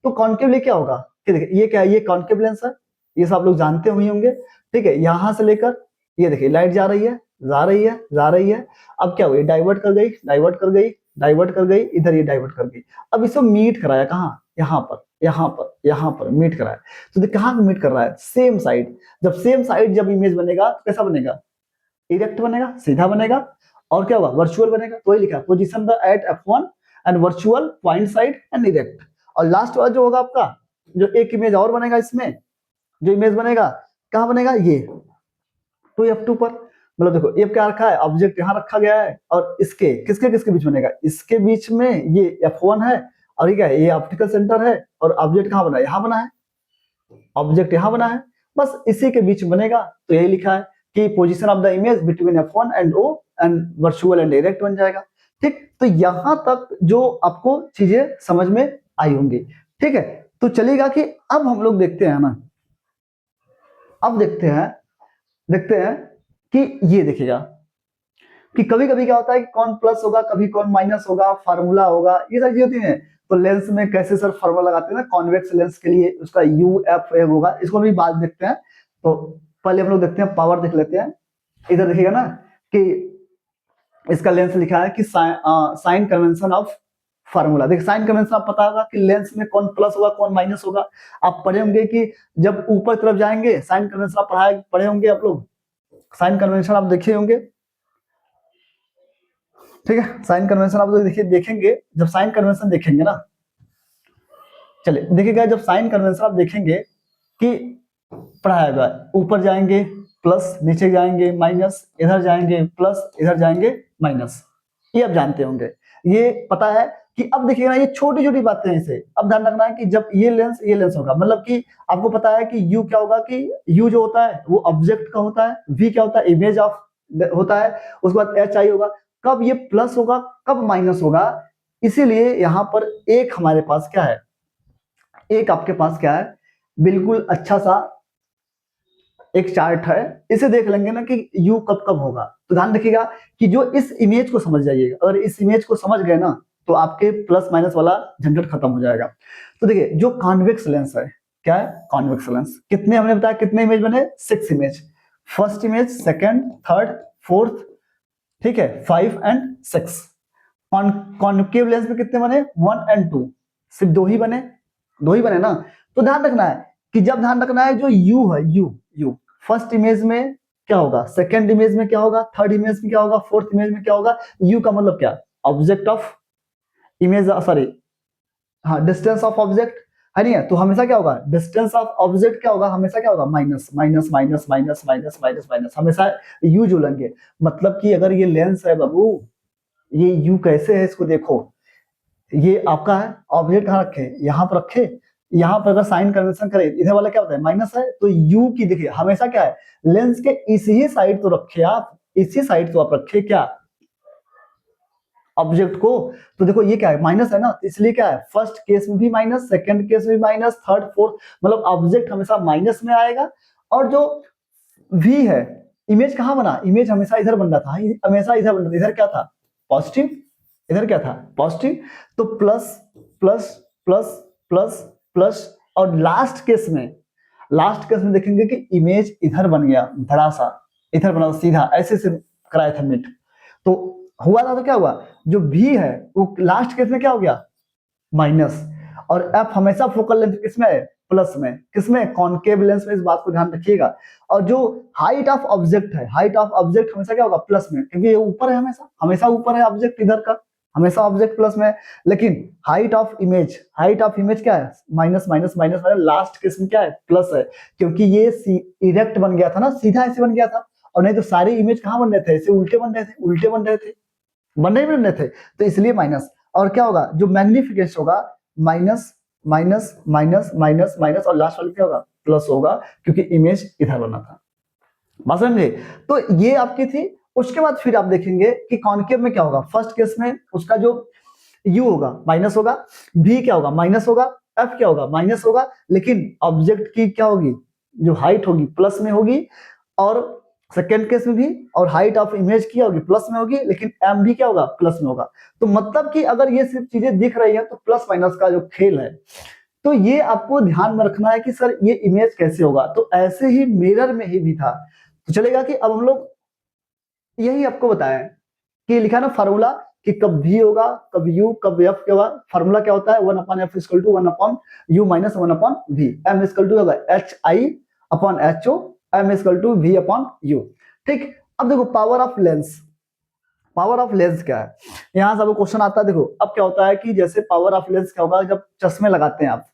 तो कॉनकेव लिए क्या होगा कि देखिए ये क्या है, ये कॉनकेव लेंस है, ये सब लोग जानते हुए होंगे। ठीक है, यहां से लेकर ये देखिए लाइट जा रही है, जा रही है, जा रही है, अब क्या हुई, डाइवर्ट कर गई, डाइवर्ट कर गई, डाइवर्ट कर गई, इधर ये डाइवर्ट कर गई। अब इसको मीट कराया कहाँ, यहाँ पर, यहाँ पर मीट कर रहा है। तो देख कहाँ मीट कर रहा है, सेम साइड। जब सेम साइड जब इमेज बनेगा तो कैसा बनेगा, इरेक्ट बनेगा, सीधा बनेगा। और क्या होगा, वर्चुअल बनेगा। तो वही लिखा है, position the at F1 and virtual point side and erect. और लास्ट वाला जो होगा आपका, जो एक इमेज और बनेगा इसमें, जो इमेज बनेगा कहाँ बनेगा, ये 2F2 पर। मतलब देखो ये क्या रखा है, ऑब्जेक्ट यहाँ रखा गया है, और इसके किसके किसके बीच बनेगा, इसके बीच में ये F1 है, और ये क्या है, ये ऑप्टिकल सेंटर है, और ऑब्जेक्ट कहाँ बना है, यहाँ बना है, ऑब्जेक्ट यहाँ बना है, बस इसी के बीच बनेगा। तो यही लिखा है कि position of the image between F1 and O and virtual and direct बन जाएगा। ठीक, तो यहां तक जो आपको चीजें समझ में आई होंगी। ठीक है, तो चलेगा कि अब हम लोग देखते हैं ना, अब देखते हैं कि ये देखिएगा कि कभी कभी क्या होता है कि कौन प्लस होगा, कभी कौन माइनस होगा, फार्मूला होगा, ये सारी चीजें होती है। तो लेंस में कैसे सर फार्मूला लगाते हैं ना, कॉन्वेक्स लेंस के लिए उसका UF होगा, इसको भी बाद देखते हैं। तो पहले हम लोग देखते हैं, पावर देख लेते हैं। इधर देखिएगा ना कि इसका लेंस लिखा है कि साइन कन्वेंशन ऑफ फार्मूला। देखिए साइन कन्वेंशन आप पता होगा कि लेंस में कौन प्लस होगा कौन माइनस होगा। आप पढ़े होंगे कि जब ऊपर तरफ जाएंगे साइन कन्वेंशन आप पढ़े होंगे आप लोग, साइन कन्वेंशन आप देखे होंगे। ठीक है, साइन कन्वेंशन आप देखिए देखेंगे, जब साइन कन्वेंशन देखेंगे ना, चलिए देखिएगा, जब साइन कन्वेंशन आप देखेंगे कि पढ़ाया गया, ऊपर जाएंगे प्लस, नीचे जाएंगे माइनस, इधर जाएंगे प्लस, इधर जाएंगे माइनस, ये आप जानते होंगे, ये पता है। कि अब देखिएगा ये छोटी छोटी बातें हैं, इसे अब ध्यान रखना है कि जब ये लेंस होगा, मतलब कि आपको पता है कि यू क्या होगा, कि यू जो होता है वो ऑब्जेक्ट का होता है, वी क्या होता है, इमेज ऑफ होता है, उसके बाद एच आई होगा। कब ये प्लस होगा, कब माइनस होगा, इसीलिए यहां पर एक हमारे पास क्या है, एक आपके पास क्या है, बिल्कुल अच्छा सा एक चार्ट है, इसे देख लेंगे ना कि यू कब कब होगा। तो ध्यान रखिएगा कि जो इस इमेज को समझ जाइएगा, अगर इस इमेज को समझ गए ना तो आपके प्लस माइनस वाला झंझट खत्म हो जाएगा। तो देखिए जो कॉन्वेक्स लेंस है, क्या है, कॉन्वेक्स लेंस, कितने हमने बताया, कितने इमेज बने, 6 image, first image, second, third, fourth, ठीक है, 5 एंड 6। कॉन्केव लेंस में कितने बने, 1 एंड 2, सिर्फ दो ही बने ना। तो ध्यान रखना है कि जब ध्यान रखना है जो यू है, यू फर्स्ट इमेज में क्या होगा, सेकंड इमेज में क्या होगा, थर्ड इमेज में क्या होगा, फोर्थ इमेज में क्या होगा। यू का मतलब क्या, ऑब्जेक्ट ऑफ इमेज, सॉरी हाँ, डिस्टेंस ऑफ ऑब्जेक्ट है नहीं है, तो हमेशा क्या होगा, डिस्टेंस ऑफ ऑब्जेक्ट क्या होगा, हमेशा क्या होगा, minus minus minus minus minus minus minus, हमेशा यू जुड़ेंगे। मतलब कि अगर ये लेंस है बाबू, ये यू कैसे है इसको देखो, ये आपका है ऑब्जेक्ट कहाँ रखे, यहाँ पर रखे, यहाँ पर अगर साइन कन्वेंशन करें, इधर वाला क्या होता है, माइनस है, तो यू की देखिए हमेशा क्या है, लेंस के इसी साइड तो रखे आप, इसी साइड तो आप रखे क्या, ऑब्जेक्ट को। तो देखो ये क्या है, माइनस है ना, इसलिए क्या है, फर्स्ट केस में भी माइनस, सेकंड केस में भी माइनस, थर्ड फोर्थ, मतलब ऑब्जेक्ट हमेशा माइनस में आएगा। और जो वी है, इमेज कहाँ बना, इमेज हमेशा इधर बन रहा था, हमेशा इधर बन रहा था, इधर क्या था, पॉजिटिव, इधर क्या था, पॉजिटिव। तो plus plus plus plus plus, और लास्ट केस में देखेंगे कि इमेज इधर बन गया, बड़ा सा इधर बना, सीधा ऐसे से कराया था मिट, तो हुआ था, तो क्या हुआ, जो भी है वो लास्ट केस में क्या हो गया, माइनस। और एफ हमेशा फोकल लेंथ किसमें है, प्लस में, किसमें, कॉनकेव लेंस में, इस बात को ध्यान रखिएगा। और जो हाइट ऑफ ऑब्जेक्ट है, हाइट ऑफ ऑब्जेक्ट हमेशा क्या होगा, प्लस में, क्योंकि ये ऊपर है, हमेशा ऊपर है ऑब्जेक्ट इधर का, हमेशा ऑब्जेक्ट प्लस में। लेकिन हाइट ऑफ इमेज क्या है, minus minus minus minus, last case में क्या है, प्लस है, क्योंकि ये इरेक्ट बन गया था ना, सीधा ऐसे बन गया था। और नहीं तो सारे इमेज कहाँ बन रहे थे, ऐसे उल्टे बन रहे थे, बन रहे थे, तो इसलिए माइनस। और क्या होगा, जो मैग्निफिकेशन होगा, minus minus minus minus minus, और लास्ट वाले क्या होगा, प्लस होगा, क्योंकि इमेज इधर बना था। बात समझे। तो ये आपकी थी। उसके बाद फिर आप देखेंगे कि कॉनकेव में क्या होगा, फर्स्ट केस में उसका जो यू होगा माइनस होगा, भी क्या होगा, माइनस होगा, एफ क्या होगा, माइनस होगा, लेकिन ऑब्जेक्ट की क्या होगी, जो हाइट होगी प्लस में होगी, और सेकेंड केस में भी, और हाइट ऑफ इमेज की होगी प्लस में होगी, लेकिन एम भी क्या होगा, प्लस में होगा। तो मतलब कि अगर ये सिर्फ चीजें दिख रही है तो प्लस माइनस का जो खेल है, तो ये आपको ध्यान में रखना है कि सर ये इमेज कैसे होगा। तो ऐसे ही मिरर में ही भी था। तो चलेगा कि अब हम लोग यही आपको बताया कि लिखा ना फार्मूला, कि कब v होगा, कब u, कब f के बाद फार्मूला क्या होता है 1/f equal to 1/u minus 1/v, m equal to होगा hi/ho, m equal to v/u। ठीक, अब देखो power of lens, power of lens क्या है, यहां से आपको क्वेश्चन आता है। देखो अब क्या होता है कि जैसे पावर ऑफ लेंस क्या होगा, जब चश्मे लगाते हैं आप,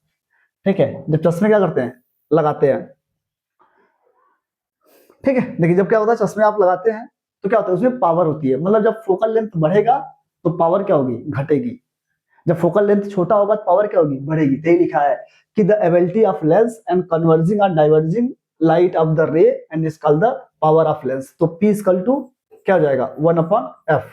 ठीक है, जब चश्मे क्या करते हैं, लगाते हैं, ठीक है। देखिए जब क्या होता है चश्मे आप लगाते हैं तो क्या होता है उसमें पावर होती है, मतलब जब फोकल लेंथ बढ़ेगा तो पावर क्या होगी, घटेगी। जब फोकल लेंथ छोटा होगा तो पावर क्या होगी, बढ़ेगी। तो यही लिखा है कि the ability of lens and converging और diverging light of the ray and is called the power of lens. तो P इक्वल टू क्या हो जाएगा 1/f,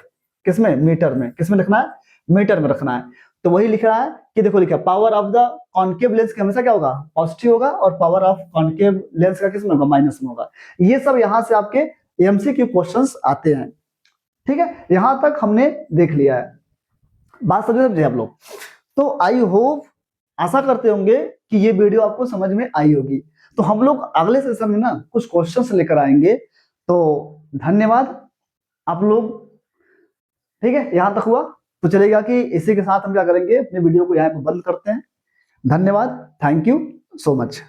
किसमें, मीटर में, किसमें लिखना है, मीटर में रखना है। तो वही लिख रहा है कि देखो लिखा power of the concave lens का हमेशा क्या होगा, पॉजिटिव होगा, और पावर ऑफ कॉन्केव लेंस का किसमें होगा, माइनस में होगा। ये सब यहां से आपके एमसीक्यू क्वेश्चंस आते हैं। ठीक है, यहां तक हमने देख लिया है, बात समझे आप लोग। तो आई होप, आशा करते होंगे कि ये वीडियो आपको समझ में आई होगी। तो हम लोग अगले सेशन में ना कुछ क्वेश्चंस लेकर आएंगे। तो धन्यवाद आप लोग। ठीक है, यहां तक हुआ तो चलेगा कि इसी के साथ हम क्या करेंगे, अपने वीडियो को यहाँ पे बंद करते हैं। धन्यवाद, थैंक यू सो मच।